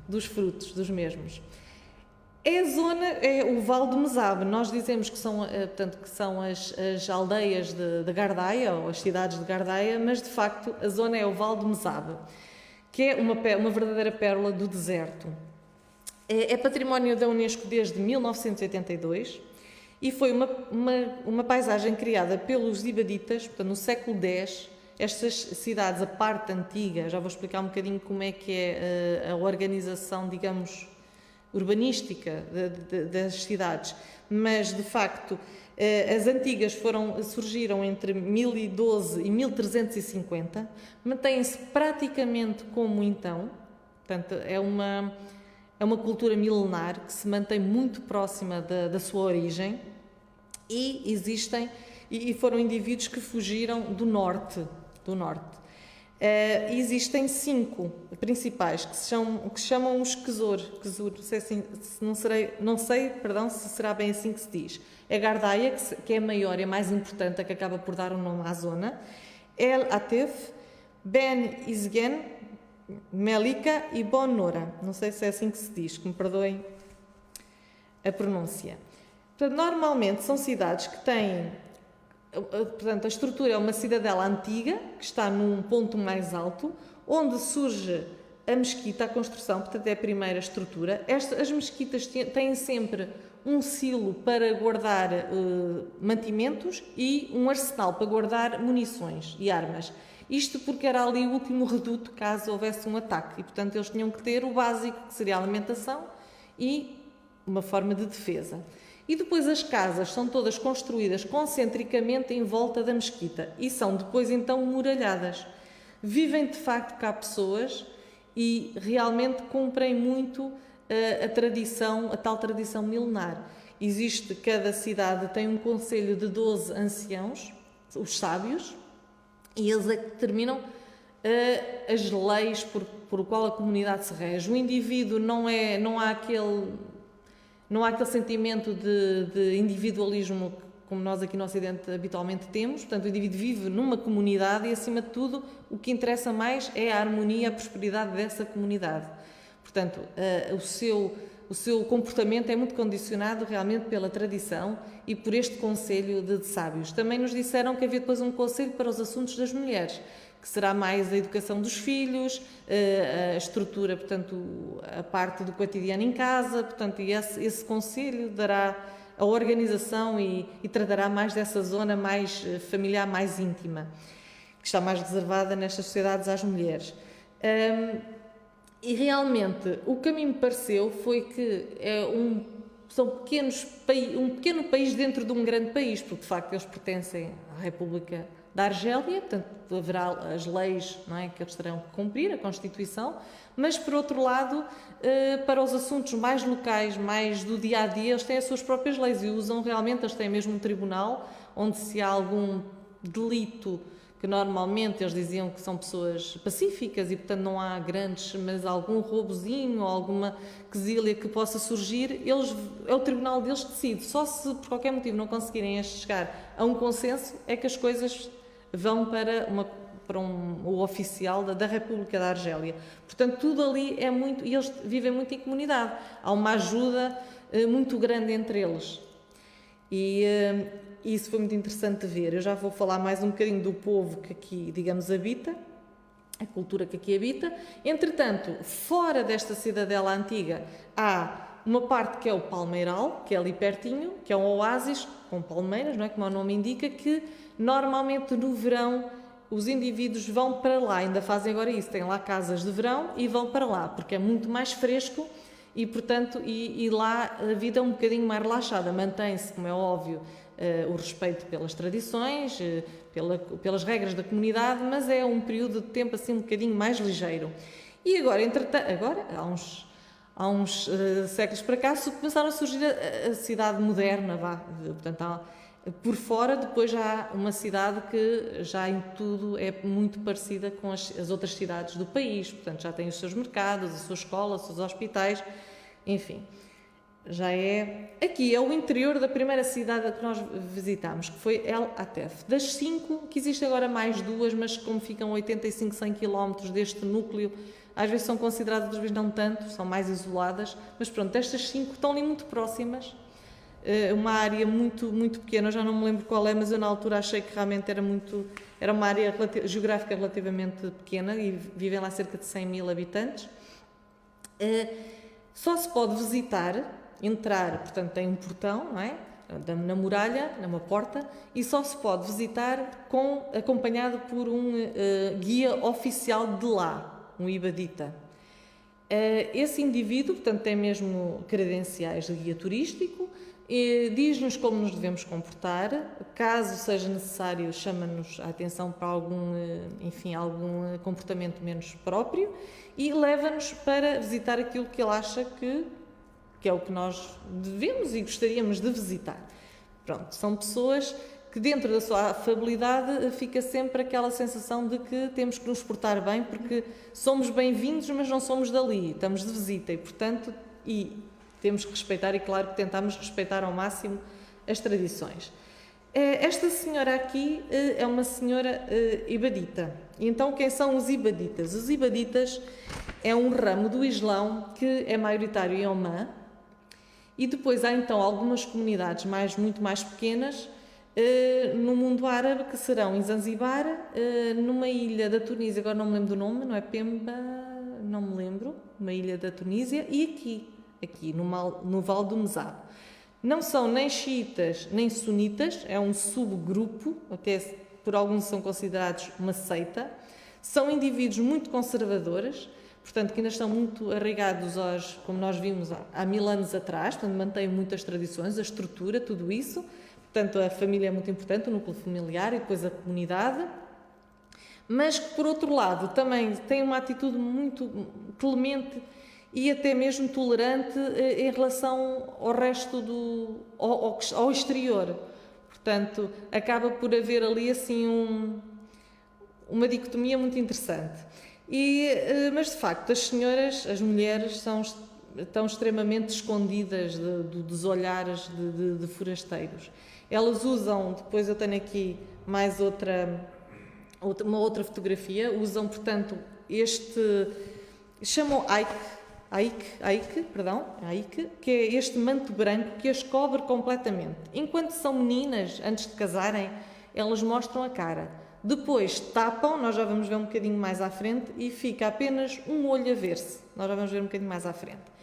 dos frutos dos mesmos. É a zona, é o Vale do Mesabe. Nós dizemos que são, portanto, que são as aldeias de Gardaia, ou as cidades de Gardaia, mas de facto a zona é o Vale do Mesabe, que é uma verdadeira pérola do deserto. É património da Unesco desde 1982 e foi uma paisagem criada pelos ibaditas, portanto, no século X. Estas cidades, a parte antiga, já vou explicar um bocadinho como é que é a organização, digamos, urbanística das cidades, mas de facto as antigas surgiram entre 1012 e 1350, mantêm-se praticamente como então, portanto é uma cultura milenar que se mantém muito próxima da sua origem e existem e foram indivíduos que fugiram do norte. Existem 5 principais que se chamam os Ksur, não sei se será bem assim que se diz. É Gardaia, que é a maior e a mais importante, a que acaba por dar o nome à zona. El Atef, Ben Izgen, Melika e Bon Nora. Não sei se é assim que se diz, que me perdoem a pronúncia. Portanto, normalmente são cidades que têm... Portanto, a estrutura é uma cidadela antiga, que está num ponto mais alto, onde surge a mesquita, a construção, portanto é a primeira estrutura. As mesquitas têm sempre um silo para guardar mantimentos e um arsenal para guardar munições e armas. Isto porque era ali o último reduto caso houvesse um ataque e, portanto, eles tinham que ter o básico, que seria a alimentação e uma forma de defesa. E depois as casas são todas construídas concentricamente em volta da mesquita e são depois então muralhadas. vivem de facto cá pessoas e realmente cumprem muito a tradição, a tal tradição milenar. Cada cidade tem um conselho de 12 anciãos, os sábios, e eles é que determinam as leis por qual a comunidade se rege. O indivíduo não há aquele sentimento de individualismo como nós aqui no Ocidente habitualmente temos. Portanto, o indivíduo vive numa comunidade e, acima de tudo, o que interessa mais é a harmonia e a prosperidade dessa comunidade. Portanto, o seu comportamento é muito condicionado realmente pela tradição e por este conselho de sábios. Também nos disseram que havia depois um conselho para os assuntos das mulheres, que será mais a educação dos filhos, a estrutura, portanto, a parte do cotidiano em casa, portanto, e esse conselho dará a organização e tratará mais dessa zona mais familiar, mais íntima, que está mais reservada nestas sociedades às mulheres. E realmente o que a mim me pareceu foi que são um pequeno país dentro de um grande país, porque de facto eles pertencem à República da Argélia, portanto haverá as leis, não é, que eles terão que cumprir, a Constituição, mas por outro lado, para os assuntos mais locais, mais do dia a dia, eles têm as suas próprias leis e usam realmente, eles têm mesmo um tribunal onde se há algum delito, que normalmente eles diziam que são pessoas pacíficas e portanto não há mas algum roubozinho ou alguma quesilha que possa surgir, é o tribunal deles que decide. Só se por qualquer motivo não conseguirem chegar a um consenso é que as coisas vão para o oficial da República da Argélia. Portanto, tudo ali é muito... E eles vivem muito em comunidade. Há uma ajuda muito grande entre eles. E isso foi muito interessante de ver. Eu já vou falar mais um bocadinho do povo que aqui, digamos, habita, a cultura que aqui habita. Entretanto, fora desta cidadela antiga, há uma parte que é o Palmeiral, que é ali pertinho, que é um oásis com palmeiras, não é? Como o nome indica, que normalmente no verão os indivíduos vão para lá, ainda fazem agora isso, têm lá casas de verão e vão para lá, porque é muito mais fresco e, portanto, e lá a vida é um bocadinho mais relaxada, mantém-se, como é óbvio, o respeito pelas tradições, pelas regras da comunidade, mas é um período de tempo assim um bocadinho mais ligeiro. E agora, há uns séculos para cá, começaram a surgir a cidade moderna, portanto, por fora, depois já há uma cidade que já em tudo é muito parecida com as outras cidades do país, portanto já tem os seus mercados, a sua escola, os seus hospitais, enfim. Já aqui é o interior da primeira cidade que nós visitámos, que foi El Atef. Das 5, que existem agora mais 2, mas como ficam 85, 100 km deste núcleo, às vezes são consideradas, às vezes não tanto, são mais isoladas, mas pronto, destas 5 estão ali muito próximas. Uma área muito, muito pequena, eu já não me lembro qual é, mas eu na altura achei que realmente era uma área geográfica relativamente pequena e vivem lá cerca de 100 mil habitantes. Só se pode entrar, portanto tem um portão, não é? Na muralha, numa porta, e só se pode visitar acompanhado por um guia oficial de lá, um ibadita. Esse indivíduo, portanto, tem mesmo credenciais de guia turístico, diz-nos como nos devemos comportar, caso seja necessário chama-nos a atenção para algum comportamento menos próprio e leva-nos para visitar aquilo que ele acha que é o que nós devemos e gostaríamos de visitar. Pronto, são pessoas que dentro da sua afabilidade fica sempre aquela sensação de que temos que nos portar bem porque somos bem-vindos, mas não somos dali, estamos de visita e, portanto, temos que respeitar e, claro, que tentamos respeitar ao máximo as tradições. Esta senhora aqui é uma senhora ibadita. E então, quem são os ibaditas? Os ibaditas é um ramo do Islão que é maioritário em Omã. E depois há então algumas comunidades muito mais pequenas no mundo árabe, que serão em Zanzibar, numa ilha da Tunísia, agora não me lembro do nome, não é Pemba, não me lembro, uma ilha da Tunísia, e aqui no Vale do Mezab. Não são nem xiitas nem sunitas, é um subgrupo, até por alguns são considerados uma seita, são indivíduos muito conservadores, portanto, que ainda estão muito arraigados como nós vimos há 1000 anos atrás, portanto, mantêm muitas tradições, a estrutura, tudo isso. Portanto, a família é muito importante, o núcleo familiar e depois a comunidade. mas que, por outro lado, também tem uma atitude muito clemente e até mesmo tolerante em relação ao resto ao exterior. Portanto, acaba por haver ali assim uma dicotomia muito interessante. Mas de facto, as mulheres estão extremamente escondidas dos olhares de forasteiros. Elas usam, depois eu tenho aqui mais uma outra fotografia, usam, portanto, chamam Aike, que é este manto branco que as cobre completamente. Enquanto são meninas, antes de casarem, elas mostram a cara. Depois tapam, nós já vamos ver um bocadinho mais à frente, e fica apenas um olho a ver-se. Nós já vamos ver um bocadinho mais à frente.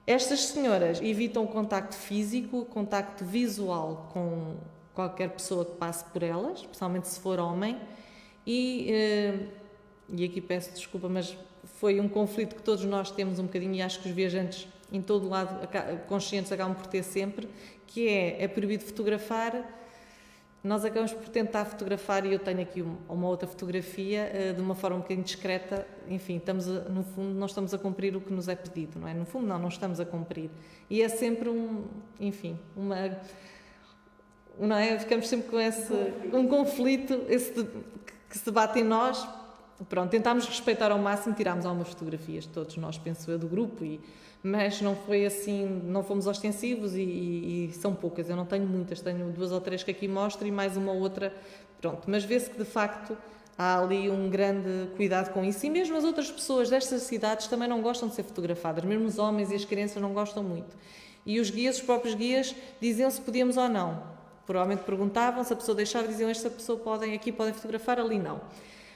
Estas senhoras evitam o contacto físico, o contacto visual com qualquer pessoa que passe por elas, especialmente se for homem, e aqui peço desculpa, mas foi um conflito que todos nós temos um bocadinho, e acho que os viajantes em todo o lado conscientes acabam por ter sempre, que é proibido fotografar. Nós acabamos por tentar fotografar, e eu tenho aqui uma outra fotografia de uma forma um bocadinho discreta. Enfim, no fundo não estamos a cumprir o que nos é pedido, não é? No fundo não estamos a cumprir. E é sempre não é? Ficamos sempre com um conflito que se bate em nós. Pronto, tentámos respeitar ao máximo, tirámos algumas fotografias, todos nós, penso eu, do grupo, mas não foi assim, não fomos ostensivos e são poucas, eu não tenho muitas, tenho 2 ou 3 que aqui mostro e mais uma ou outra, pronto, mas vê-se que de facto há ali um grande cuidado com isso, e mesmo as outras pessoas destas cidades também não gostam de ser fotografadas, mesmo os homens e as crianças não gostam muito, e os próprios guias diziam se podíamos ou não, provavelmente perguntavam, se a pessoa deixava, diziam esta pessoa aqui podem fotografar, ali não.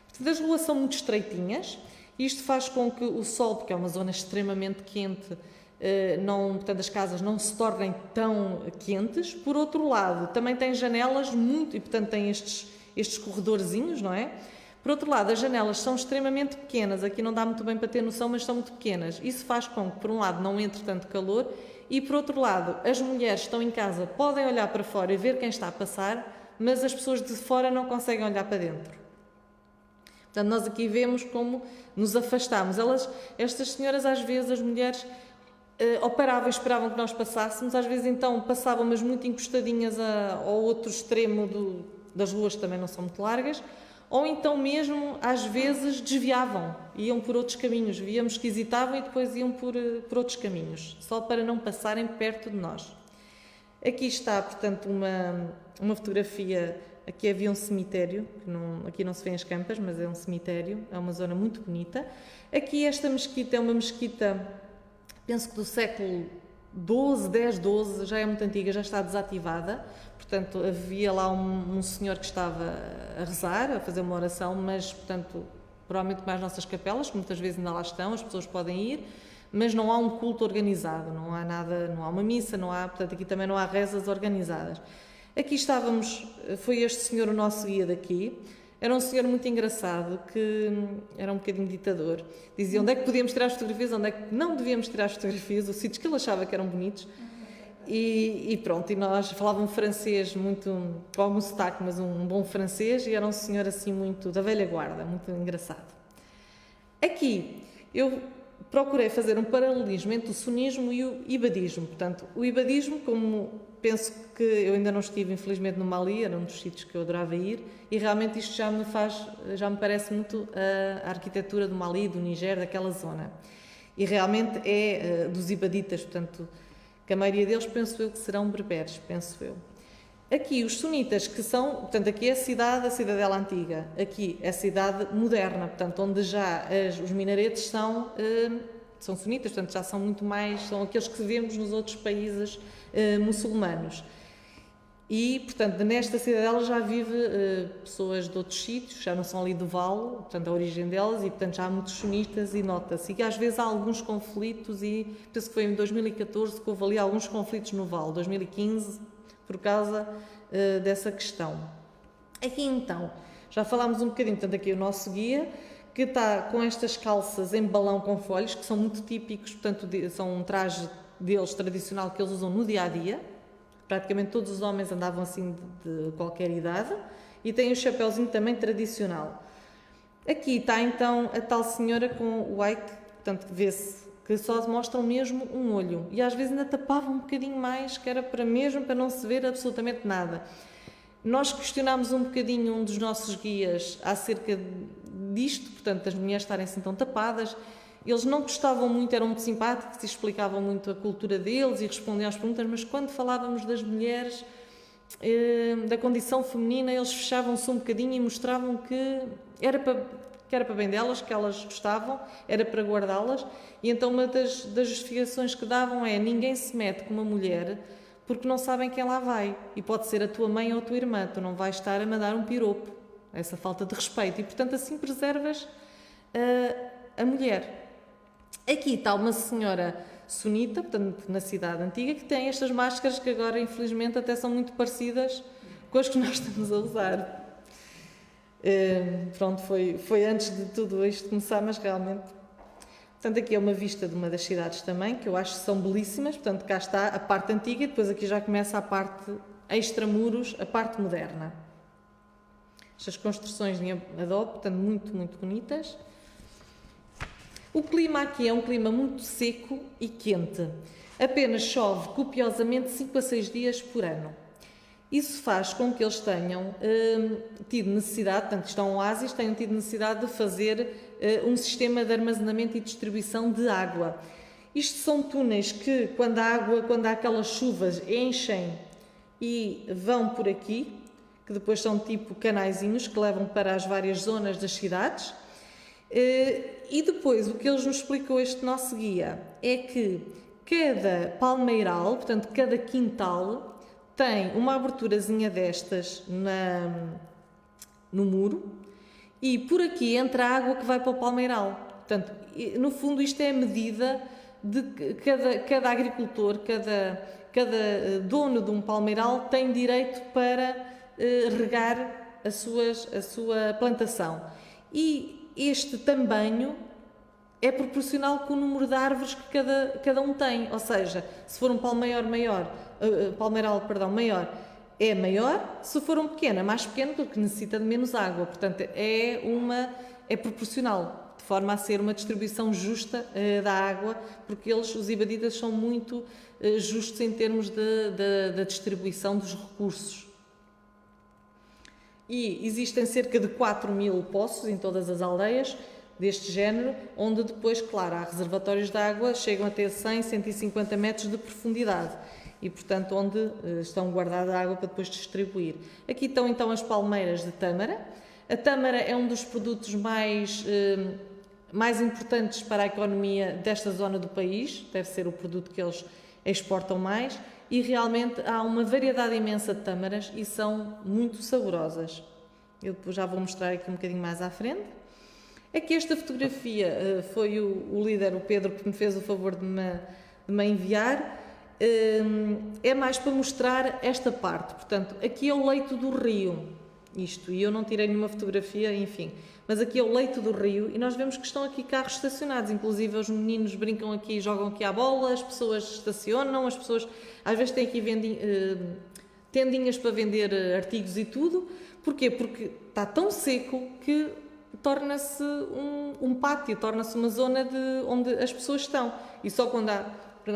Portanto, as ruas são muito estreitinhas. Isto faz com que o sol, porque é uma zona extremamente quente, portanto, as casas não se tornem tão quentes. Por outro lado, também tem janelas e portanto tem estes corredorzinhos, não é? Por outro lado, as janelas são extremamente pequenas. Aqui não dá muito bem para ter noção, mas são muito pequenas. Isso faz com que, por um lado, não entre tanto calor e, por outro lado, as mulheres que estão em casa podem olhar para fora e ver quem está a passar, mas as pessoas de fora não conseguem olhar para dentro. Portanto, nós aqui vemos como nos afastamos. Estas senhoras, às vezes, as mulheres, ou paravam e esperavam que nós passássemos, às vezes então passavam, mas muito encostadinhas ao outro extremo das ruas, que também não são muito largas, ou então mesmo, às vezes, desviavam, iam por outros caminhos. Víamos que hesitavam e depois iam por outros caminhos, só para não passarem perto de nós. Aqui está, portanto, uma fotografia. Aqui havia um cemitério, aqui não se vê as campas, mas é um cemitério, é uma zona muito bonita. Aqui esta mesquita é uma mesquita, penso que do século XII, já é muito antiga, já está desativada. Portanto, havia lá um senhor que estava a rezar, a fazer uma oração, mas, portanto, provavelmente mais nossas capelas, que muitas vezes ainda lá estão, as pessoas podem ir, mas não há um culto organizado, não há nada, não há uma missa, portanto, aqui também não há rezas organizadas. Aqui estávamos, foi este senhor o nosso guia daqui, era um senhor muito engraçado, que era um bocadinho ditador. Dizia onde é que podíamos tirar as fotografias, onde é que não devíamos tirar as fotografias, os sítios que ele achava que eram bonitos. E pronto, e nós falávamos francês muito, com algum sotaque, mas um bom francês, e era um senhor assim muito da velha guarda, muito engraçado. Aqui eu procurei fazer um paralelismo entre o sunismo e o ibadismo. Portanto, o ibadismo, como penso que eu ainda não estive, infelizmente, no Mali, era um dos sítios que eu adorava ir, e realmente isto já me parece muito a arquitetura do Mali, do Níger, daquela zona. E realmente é dos ibaditas, portanto, que a maioria deles, penso eu, que serão berberes, penso eu. Aqui, os sunitas, que são, portanto, aqui é a cidadela antiga, aqui é a cidade moderna, portanto, onde já os minaretes são sunitas, portanto, já são muito mais, são aqueles que vemos nos outros países muçulmanos. E, portanto, nesta cidadela já vive pessoas de outros sítios, já não são ali do Vale, portanto, a origem delas, e, portanto, já há muitos sunitas, e nota-se que às vezes há alguns conflitos, e penso que foi em 2014 que houve ali alguns conflitos no Vale, 2015, por causa dessa questão. Aqui, então, já falámos um bocadinho, portanto, aqui o nosso guia, que está com estas calças em balão com folhos, que são muito típicos, portanto, são um traje deles tradicional que eles usam no dia-a-dia. Praticamente todos os homens andavam assim de qualquer idade, e têm o chapéuzinho também tradicional. Aqui está então a tal senhora com o white, portanto vê-se que só mostram mesmo um olho. E às vezes ainda tapavam um bocadinho mais, que era para não se ver absolutamente nada. Nós questionámos um bocadinho um dos nossos guias acerca disto, portanto, das mulheres estarem assim tão tapadas. Eles não gostavam muito, eram muito simpáticos e explicavam muito a cultura deles e respondiam às perguntas, mas quando falávamos das mulheres, da condição feminina, eles fechavam-se um bocadinho e mostravam que era para bem delas, que elas gostavam, era para guardá-las. E então uma das justificações que davam é: ninguém se mete com uma mulher porque não sabem quem lá vai. E pode ser a tua mãe ou a tua irmã, tu não vais estar a mandar um piropo. Essa falta de respeito. E portanto assim preservas a mulher. Aqui está uma senhora sunita, portanto na cidade antiga, que tem estas máscaras que agora infelizmente até são muito parecidas com as que nós estamos a usar. Pronto, foi antes de tudo isto começar, mas realmente... Portanto, aqui é uma vista de uma das cidades também, que eu acho que são belíssimas. Portanto, cá está a parte antiga e depois aqui já começa a parte extramuros, a parte moderna. Estas construções de adobe, portanto, muito, muito bonitas. O clima aqui é um clima muito seco e quente. Apenas chove copiosamente 5 a 6 dias por ano. Isso faz com que eles tenham tido necessidade, portanto, estão em oásis, tenham tido necessidade de fazer um sistema de armazenamento e distribuição de água. Isto são túneis que, quando há aquelas chuvas, enchem e vão por aqui, que depois são tipo canaizinhos que levam para as várias zonas das cidades. E depois, o que eles nos explicou este nosso guia é que cada palmeiral, portanto, cada quintal, tem uma aberturazinha destas no muro e por aqui entra a água que vai para o palmeiral. Portanto, no fundo isto é a medida de cada agricultor, cada dono de um palmeiral tem direito para regar a sua plantação. E este tamanho é proporcional com o número de árvores que cada um tem. Ou seja, se for um palmeiral maior, é maior, se for um pequeno, é mais pequeno porque necessita de menos água. Portanto, é proporcional, de forma a ser uma distribuição justa da água, porque os ibaditas são muito justos em termos da distribuição dos recursos. E existem cerca de 4.000 poços em todas as aldeias deste género, onde depois, claro, há reservatórios de água, chegam a ter 100, 150 metros de profundidade. E, portanto, onde estão guardada a água para depois distribuir. Aqui estão, então, as palmeiras de tâmara. A tâmara é um dos produtos mais importantes para a economia desta zona do país. Deve ser o produto que eles exportam mais. E, realmente, há uma variedade imensa de tâmaras e são muito saborosas. Eu depois já vou mostrar aqui um bocadinho mais à frente. Aqui esta fotografia foi o líder, o Pedro, que me fez o favor de me enviar. É mais para mostrar esta parte. Portanto, aqui é o leito do rio, e eu não tirei nenhuma fotografia, enfim, mas aqui é o leito do rio e nós vemos que estão aqui carros estacionados, inclusive os meninos brincam aqui, jogam aqui à bola, as pessoas estacionam, as pessoas às vezes têm aqui tendinhas para vender artigos e tudo. Porquê? Porque está tão seco que torna-se um pátio, torna-se uma zona onde as pessoas estão, e só quando há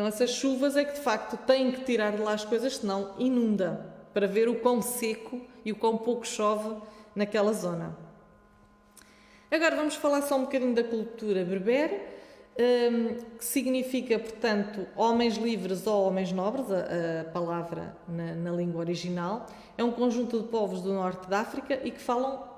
essas chuvas é que de facto têm que tirar de lá as coisas, senão inunda, para ver o quão seco e o quão pouco chove naquela zona. Agora vamos falar só um bocadinho da cultura berber, que significa, portanto, homens livres ou homens nobres, a palavra na língua original. É um conjunto de povos do norte da África e que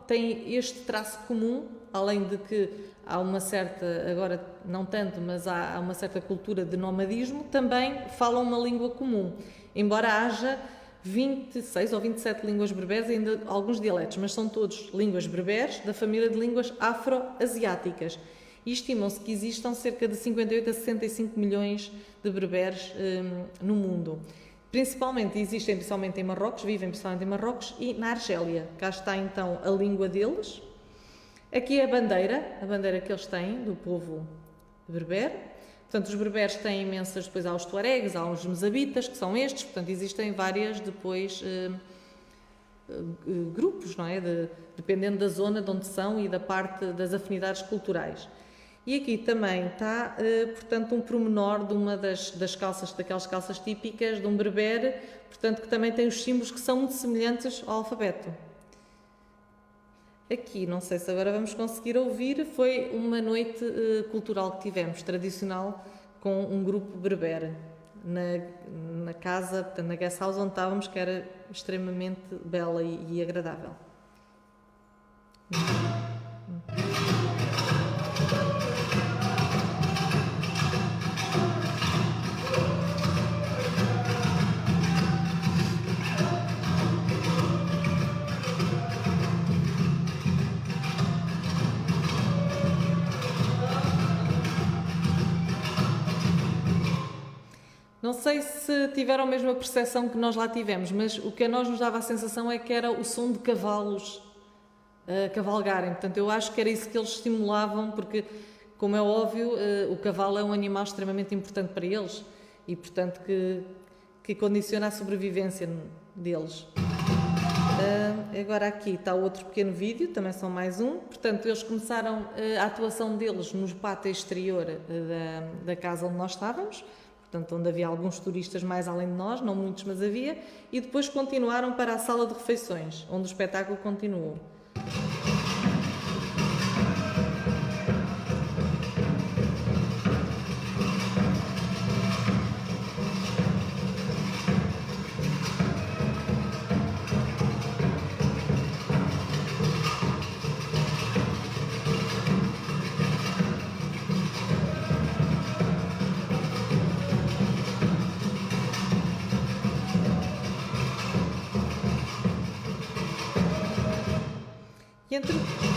têm este traço comum, além de que há uma certa, agora não tanto, mas há uma certa cultura de nomadismo, também falam uma língua comum, embora haja 26 ou 27 línguas berberes e ainda alguns dialetos, mas são todos línguas berberes da família de línguas afro-asiáticas. E estimam-se que existam cerca de 58 a 65 milhões de berberes no mundo. Existem principalmente em Marrocos, vivem principalmente em Marrocos e na Argélia. Cá está então a língua deles. Aqui é a bandeira que eles têm, do povo berber. Portanto, os berberes têm imensas, depois há os tuaregs, há os moçabitas, que são estes, portanto, existem várias depois grupos, não é? Dependendo da zona de onde são e da parte das afinidades culturais. E aqui também está, portanto, um pormenor de uma das calças, daquelas calças típicas de um berbere, portanto, que também tem os símbolos que são muito semelhantes ao alfabeto. Aqui, não sei se agora vamos conseguir ouvir, foi uma noite cultural que tivemos, tradicional, com um grupo berbere, na casa, portanto, na guest house onde estávamos, que era extremamente bela e agradável. Não sei se tiveram a mesma percepção que nós lá tivemos, mas o que a nós nos dava a sensação é que era o som de cavalos cavalgarem. Portanto, eu acho que era isso que eles estimulavam, porque, como é óbvio, o cavalo é um animal extremamente importante para eles e, portanto, que condiciona a sobrevivência deles. Agora aqui está outro pequeno vídeo, também são mais um. Portanto, eles começaram a atuação deles no pátio exterior da casa onde nós estávamos, portanto, onde havia alguns turistas mais além de nós, não muitos, mas havia, e depois continuaram para a sala de refeições, onde o espetáculo continuou.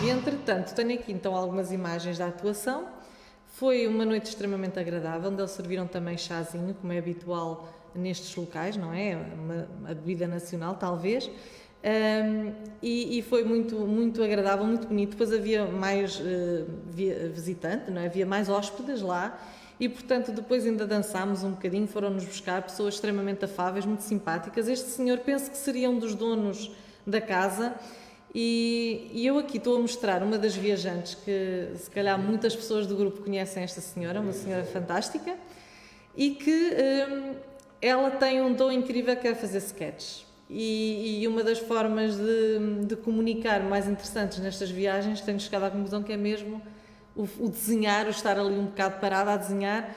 E entretanto, tenho aqui então algumas imagens da atuação. Foi uma noite extremamente agradável, onde eles serviram também chazinho, como é habitual nestes locais, não é? A bebida nacional, talvez. E foi muito, muito agradável, muito bonito. Depois havia mais visitante, não é? Havia mais hóspedes lá. E, portanto, depois ainda dançámos um bocadinho, foram-nos buscar pessoas extremamente afáveis, muito simpáticas. Este senhor, penso que seria um dos donos da casa. E eu aqui estou a mostrar uma das viajantes que, se calhar, muitas pessoas do grupo conhecem esta senhora, uma senhora fantástica, e que ela tem um dom incrível que é fazer sketches. E uma das formas de comunicar mais interessantes nestas viagens, tenho chegado à conclusão que é mesmo o desenhar, o estar ali um bocado parada a desenhar,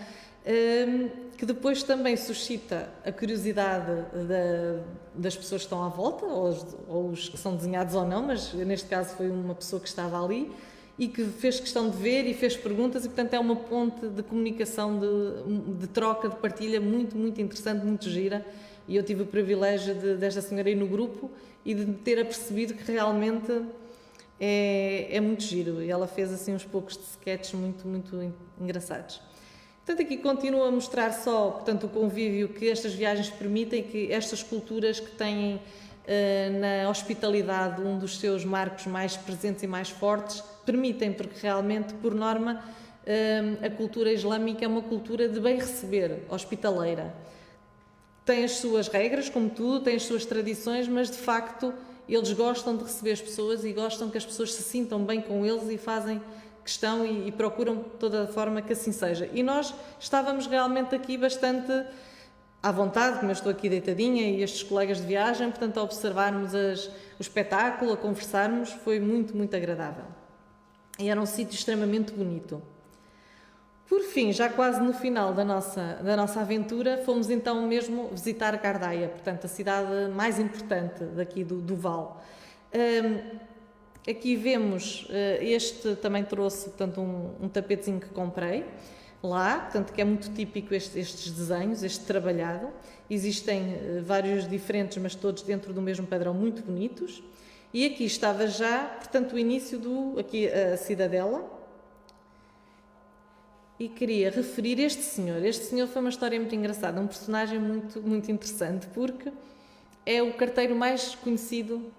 que depois também suscita a curiosidade das pessoas que estão à volta, ou os que são desenhados ou não, mas neste caso foi uma pessoa que estava ali e que fez questão de ver e fez perguntas e, portanto, é uma ponte de comunicação, de troca, de partilha muito, muito interessante, muito gira. E eu tive o privilégio desta senhora ir no grupo e de ter apercebido que realmente é muito giro. E ela fez assim uns poucos de sketches muito, muito engraçados. Portanto, aqui continuo a mostrar só, portanto, o convívio que estas viagens permitem, que estas culturas que têm na hospitalidade um dos seus marcos mais presentes e mais fortes, permitem, porque realmente, por norma, a cultura islâmica é uma cultura de bem receber, hospitaleira. Tem as suas regras, como tudo, tem as suas tradições, mas de facto eles gostam de receber as pessoas e gostam que as pessoas se sintam bem com eles e fazem questão e procuram de toda a forma que assim seja. E nós estávamos realmente aqui bastante à vontade, como eu estou aqui deitadinha e estes colegas de viagem, portanto, a observarmos o espetáculo, a conversarmos, foi muito, muito agradável. E era um sítio extremamente bonito. Por fim, já quase no final da nossa aventura, fomos então mesmo visitar Gardaia, portanto, a cidade mais importante daqui do Vale. Aqui vemos, este também trouxe, portanto, um tapetezinho que comprei lá, portanto, que é muito típico estes desenhos, este trabalhado. Existem vários diferentes, mas todos dentro do mesmo padrão, muito bonitos. E aqui estava já, portanto, o início aqui a cidadela. E queria referir este senhor. Este senhor foi uma história muito engraçada, um personagem muito, muito interessante, porque é o carteiro mais conhecido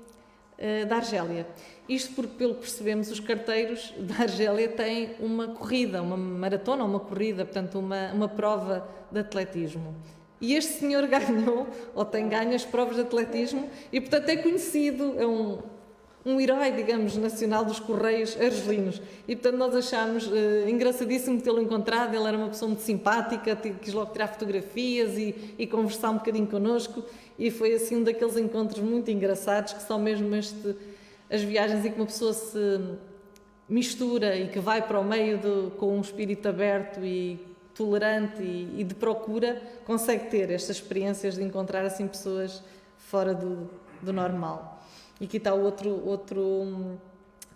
da Argélia. Isto porque, pelo que percebemos, os carteiros da Argélia têm uma corrida, uma maratona, uma corrida, portanto, uma prova de atletismo. E este senhor ganhou, ou tem ganho, as provas de atletismo e, portanto, é conhecido, é um herói, digamos, nacional dos Correios Argelinos. E, portanto, nós achámos engraçadíssimo tê-lo encontrado. Ele era uma pessoa muito simpática, quis logo tirar fotografias e conversar um bocadinho connosco. E foi, assim, um daqueles encontros muito engraçados, que são mesmo as viagens em que uma pessoa se mistura e que vai para o meio com um espírito aberto e tolerante e de procura, consegue ter estas experiências de encontrar assim pessoas fora do normal. E aqui está outro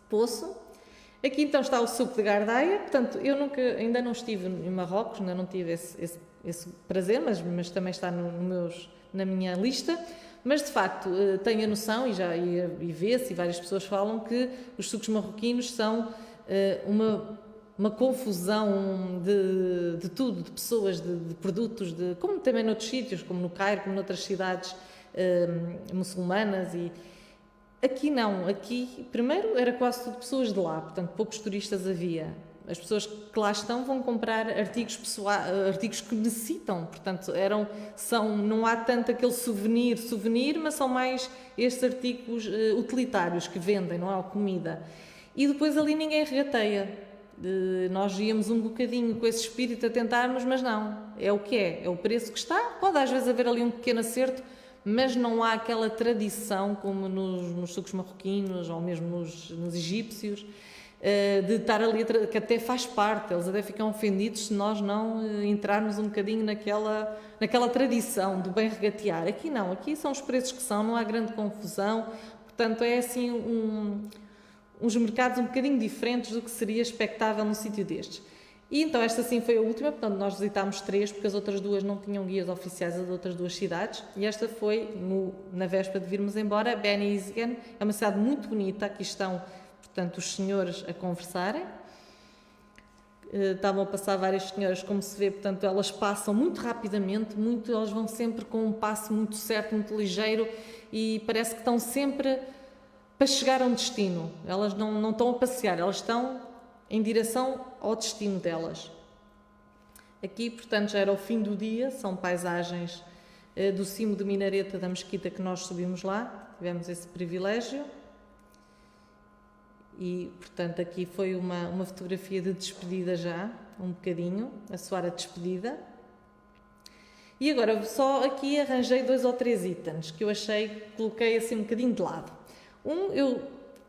poço. Aqui então está o suco de Gardaia. Portanto, eu ainda não estive em Marrocos, ainda não tive esse prazer, mas também está na minha lista. Mas, de facto, tenho a noção, e vê-se, e várias pessoas falam, que os sucos marroquinos são uma confusão de tudo, de pessoas, de produtos, como também noutros sítios, como no Cairo, como noutras cidades muçulmanas. E aqui não, aqui primeiro era quase tudo pessoas de lá, portanto poucos turistas havia. As pessoas que lá estão vão comprar artigos que necessitam, portanto não há tanto aquele souvenir, mas são mais estes artigos utilitários que vendem, não há comida. E depois ali ninguém regateia. Nós íamos um bocadinho com esse espírito a tentarmos, mas não, é o que é o preço que está. Pode às vezes haver ali um pequeno acerto, mas não há aquela tradição como nos sucos marroquinos ou mesmo nos egípcios, de estar ali, que até faz parte, eles até ficam ofendidos se nós não entrarmos um bocadinho naquela tradição do bem regatear. Aqui não, aqui são os preços que são, não há grande confusão, portanto é assim uns mercados um bocadinho diferentes do que seria expectável num sítio destes. E então esta sim foi a última, portanto nós visitámos 3, porque as outras 2 não tinham guias oficiais, as outras 2 cidades, e esta foi na véspera de virmos embora. Beni Yizgan é uma cidade muito bonita, aqui estão, portanto, os senhores a conversarem, estavam a passar várias senhoras, como se vê, portanto elas passam muito rapidamente, elas vão sempre com um passo muito certo, muito ligeiro, e parece que estão sempre para chegar a um destino. Elas não estão a passear, elas estão em direção ao destino delas. Aqui, portanto, já era o fim do dia, são paisagens do cimo de minareta da mesquita que nós subimos lá, tivemos esse privilégio. E, portanto, aqui foi uma fotografia de despedida já, um bocadinho, a soar a despedida. E agora, só aqui arranjei 2 ou 3 itens que eu coloquei assim um bocadinho de lado. Eu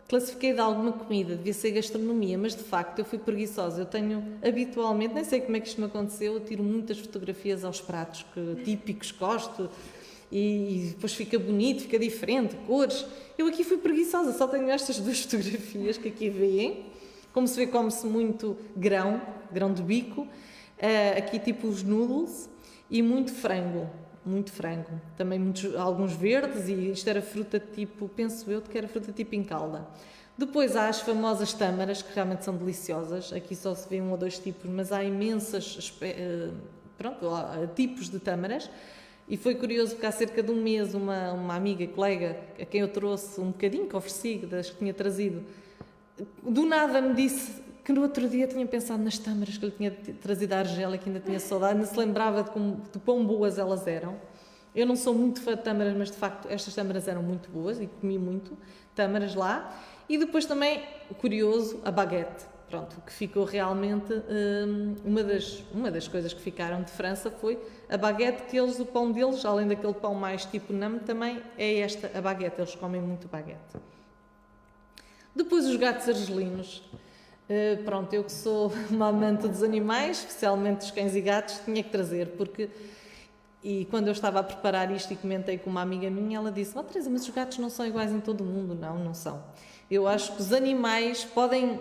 classifiquei de alguma comida, devia ser gastronomia, mas de facto eu fui preguiçosa. Eu tenho habitualmente, nem sei como é que isto me aconteceu, eu tiro muitas fotografias aos pratos típicos, gosto, e depois fica bonito, fica diferente, cores. Eu aqui fui preguiçosa, só tenho estas 2 fotografias que aqui veem. Como se vê, come-se muito grão de bico, aqui tipo os noodles, e muito frango. Também alguns verdes, e isto era fruta tipo, penso eu, que era fruta tipo em calda. Depois há as famosas tâmaras, que realmente são deliciosas. Aqui só se vê 1 ou 2 tipos, mas há imensas tipos de tâmaras. E foi curioso porque há cerca de um mês uma amiga, colega, a quem eu trouxe um bocadinho, que ofereci, das que tinha trazido, do nada me disse que no outro dia tinha pensado nas tâmaras que lhe tinha trazido à Argélia, que ainda tinha saudade, não se lembrava de quão boas elas eram. Eu não sou muito fã de tâmaras, mas de facto estas tâmaras eram muito boas e comi muito tâmaras lá. E depois também, curioso, a baguete. Pronto, o que ficou realmente, uma das coisas que ficaram de França foi a baguete, que o pão deles, além daquele pão mais tipo name, também é a baguete, eles comem muito baguete. Depois os gatos argelinos. Pronto, eu que sou uma amante dos animais, especialmente dos cães e gatos, tinha que trazer, e quando eu estava a preparar isto e comentei com uma amiga minha, ela disse: Teresa, mas os gatos não são iguais em todo o mundo. Não são. Eu acho que os animais podem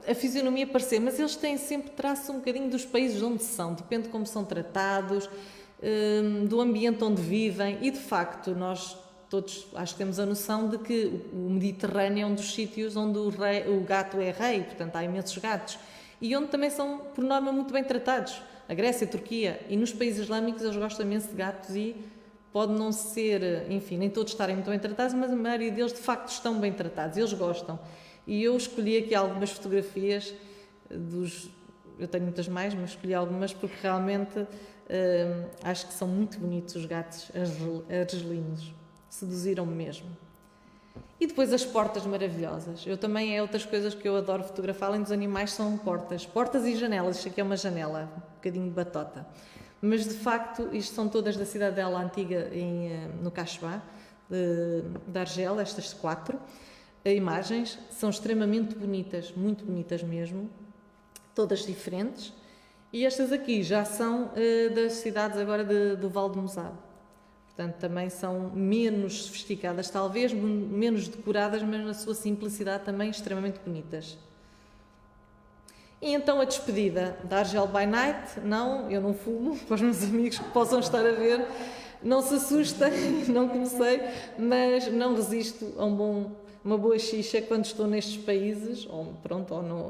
a fisionomia parecer, mas eles têm sempre traço um bocadinho dos países onde são, depende de como são tratados, do ambiente onde vivem, e de facto nós todos acho que temos a noção de que o Mediterrâneo é um dos sítios onde o gato é rei, portanto há imensos gatos, e onde também são por norma muito bem tratados. A Grécia, a Turquia, e nos países islâmicos eles gostam imenso de gatos, e pode não ser, enfim, nem todos estarem muito bem tratados, mas a maioria deles de facto estão bem tratados, eles gostam. E eu escolhi aqui algumas fotografias eu tenho muitas mais, mas escolhi algumas porque realmente acho que são muito bonitos os gatos argelinos, seduziram-me mesmo. E depois as portas maravilhosas. Eu também, outras coisas que eu adoro fotografar, além dos animais, são portas e janelas. Isto aqui é uma janela, um bocadinho de batota. Mas de facto, isto são todas da Cidadela Antiga no Cachoá, de Argel, estas 4 imagens. São extremamente bonitas, muito bonitas mesmo, todas diferentes. E estas aqui já são das cidades agora do Val de Mosado. Portanto, também são menos sofisticadas, talvez, menos decoradas, mas na sua simplicidade também extremamente bonitas. E então a despedida da Argel by Night. Não, eu não fumo, para os meus amigos que possam estar a ver, não se assustem, não comecei, mas não resisto a uma boa xixa quando estou nestes países, ou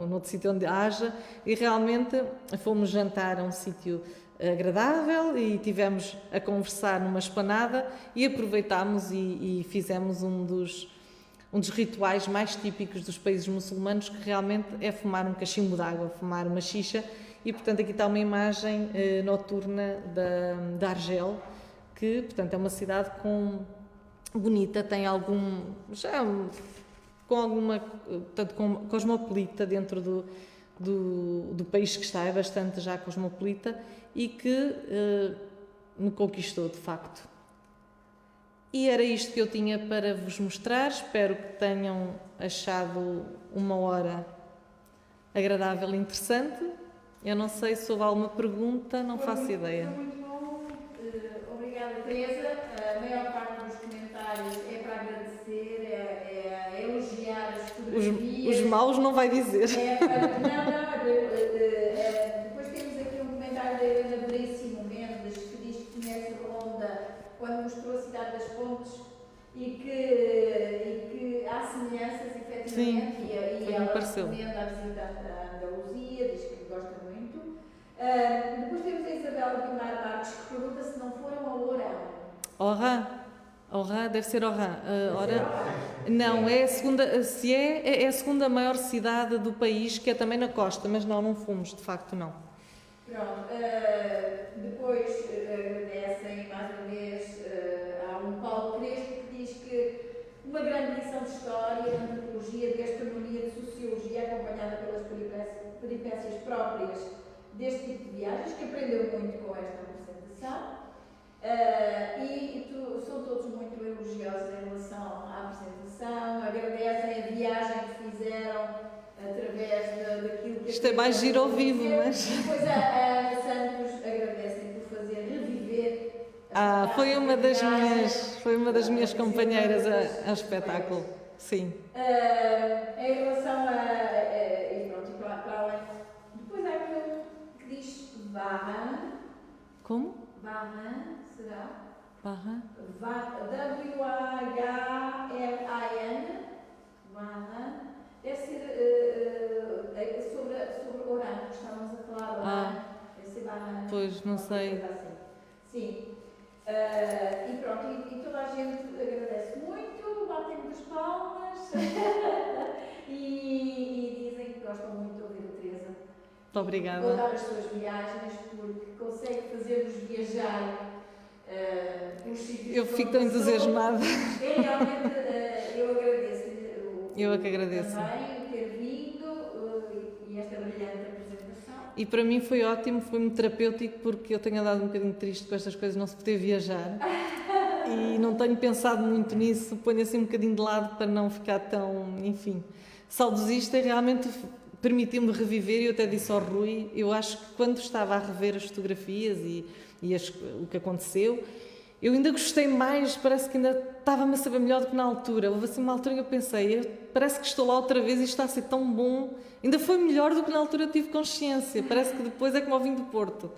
noutro sítio onde haja, e realmente fomos jantar a um sítio agradável e tivemos a conversar numa esplanada e aproveitámos e fizemos um dos rituais mais típicos dos países muçulmanos, que realmente é fumar um cachimbo de água, fumar uma xixa. E portanto aqui está uma imagem noturna da Argel, que portanto é uma cidade bonita, tem cosmopolita dentro do país que está, é bastante já cosmopolita, e que me conquistou de facto. E era isto que eu tinha para vos mostrar. Espero que tenham achado uma hora agradável e interessante. Eu não sei se houve alguma pergunta, não faço ideia. Foi muito bom. Obrigada, Teresa. A maior parte dos comentários é para agradecer, é elogiar as fotografias. Os maus não vai dizer. Depois temos aqui um comentário da Helena Veríssimo Mendes, que diz que conhece Ronda quando mostrou a cidade das Pontes e que há semelhanças, efetivamente. Sim, e ela recomenda a visita à Andaluzia, diz que gosta muito. Depois temos a Isabel Guimar Marques, que pergunta se não foram a Oran. Oran, deve ser Oran. Não, é a segunda, é a segunda maior cidade do país, que é também na costa, mas não fomos, de facto não. Pronto, depois agradecem mais uma vez há um Paulo Crespo que diz que uma grande lição de história, de antropologia, de gastronomia, de sociologia, acompanhada pelas peripécias próprias deste tipo de viagens, que aprendeu muito com esta apresentação. São todos muito elogiosos em relação à apresentação, agradecem a viagem que fizeram através daquilo que... Isto é mais giro ao vivo, mas... Depois a Ana Santos agradecem por fazer reviver... Foi uma das minhas companheiras ao espetáculo, sim. Em relação para além... Depois há aquele que diz Varan. Como? Varan, será? Varan? W-A-H-R-A-N. Varan. Deve ser sobre Oran, que estávamos a falar. Oran. Deve ser Varan. Pois, não sei. Assim. Sim. E pronto, e toda a gente agradece muito, batem muitas palmas e dizem que gostam muito de ouvir a Teresa. Muito obrigada. Contar as suas viagens, porque consegue fazer-nos viajar pelos sítios. Eu fico tão entusiasmada. Realmente, eu agradeço-lhe. Eu é que agradeço. Também ter vindo e esta brilhante apresentação. E para mim foi ótimo, foi muito terapêutico, porque eu tenho andado um bocadinho triste com estas coisas, não se poder viajar. E não tenho pensado muito nisso, ponho assim um bocadinho de lado para não ficar tão, enfim, saudosista. E realmente permitiu-me reviver, e eu até disse ao Rui, eu acho que quando estava a rever as fotografias e o que aconteceu, eu ainda gostei mais, parece que ainda estava-me a saber melhor do que na altura. Houve assim uma altura em que eu pensei, parece que estou lá outra vez e está a ser tão bom, ainda foi melhor do que na altura tive consciência, parece que depois é como ao vinho do Porto.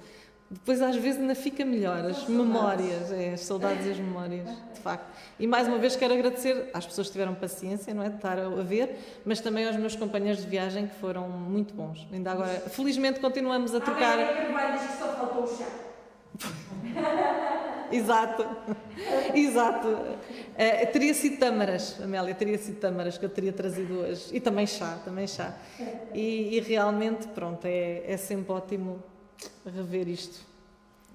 Depois às vezes ainda fica melhor, as memórias, as saudades e as memórias, de facto. E mais uma vez quero agradecer às pessoas que tiveram paciência, não é, de estar a ver, mas também aos meus companheiros de viagem, que foram muito bons. Ainda agora, felizmente continuamos a trocar... Diz que só faltou o chá. Exato. Teria sido tâmaras, Amélia, teria sido tâmaras que eu teria trazido hoje. E também chá. E realmente, pronto, é sempre ótimo rever isto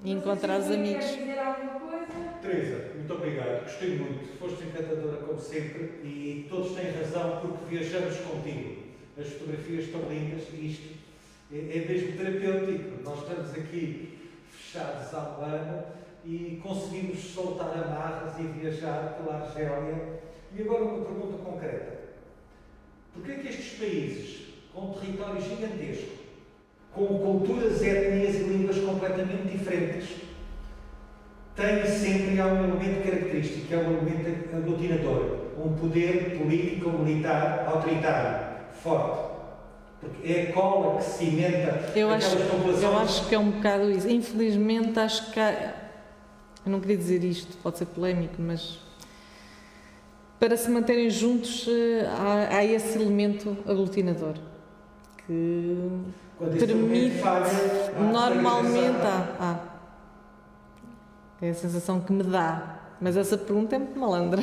e encontrar os amigos. Quer dizer alguma coisa? Teresa, muito obrigado. Gostei muito. Foste encantadora como sempre e todos têm razão porque viajamos contigo. As fotografias estão lindas e isto é mesmo terapêutico. Nós estamos aqui fechados há um ano e conseguimos soltar amarras e viajar pela Argélia. E agora uma pergunta concreta. Porquê é que estes países, com um território gigantesco, com culturas, etnias e línguas completamente diferentes, têm sempre um elemento característico, que é um elemento aglutinador, um poder político, militar, autoritário, forte? Porque é a cola que cimenta aquelas populações. Eu acho que é um bocado isso. Infelizmente, acho que eu não queria dizer isto, pode ser polémico, mas para se manterem juntos há esse elemento aglutinador que permite, normalmente é a sensação que me dá, mas essa pergunta é muito malandra.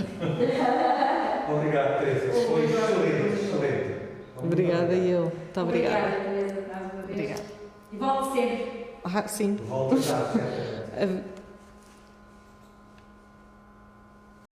Obrigado, Teresa, foi excelente. Obrigada e eu, muito obrigada. Teresa, mais uma vez. Obrigada. E volte sempre. Sim. Volta já, certamente.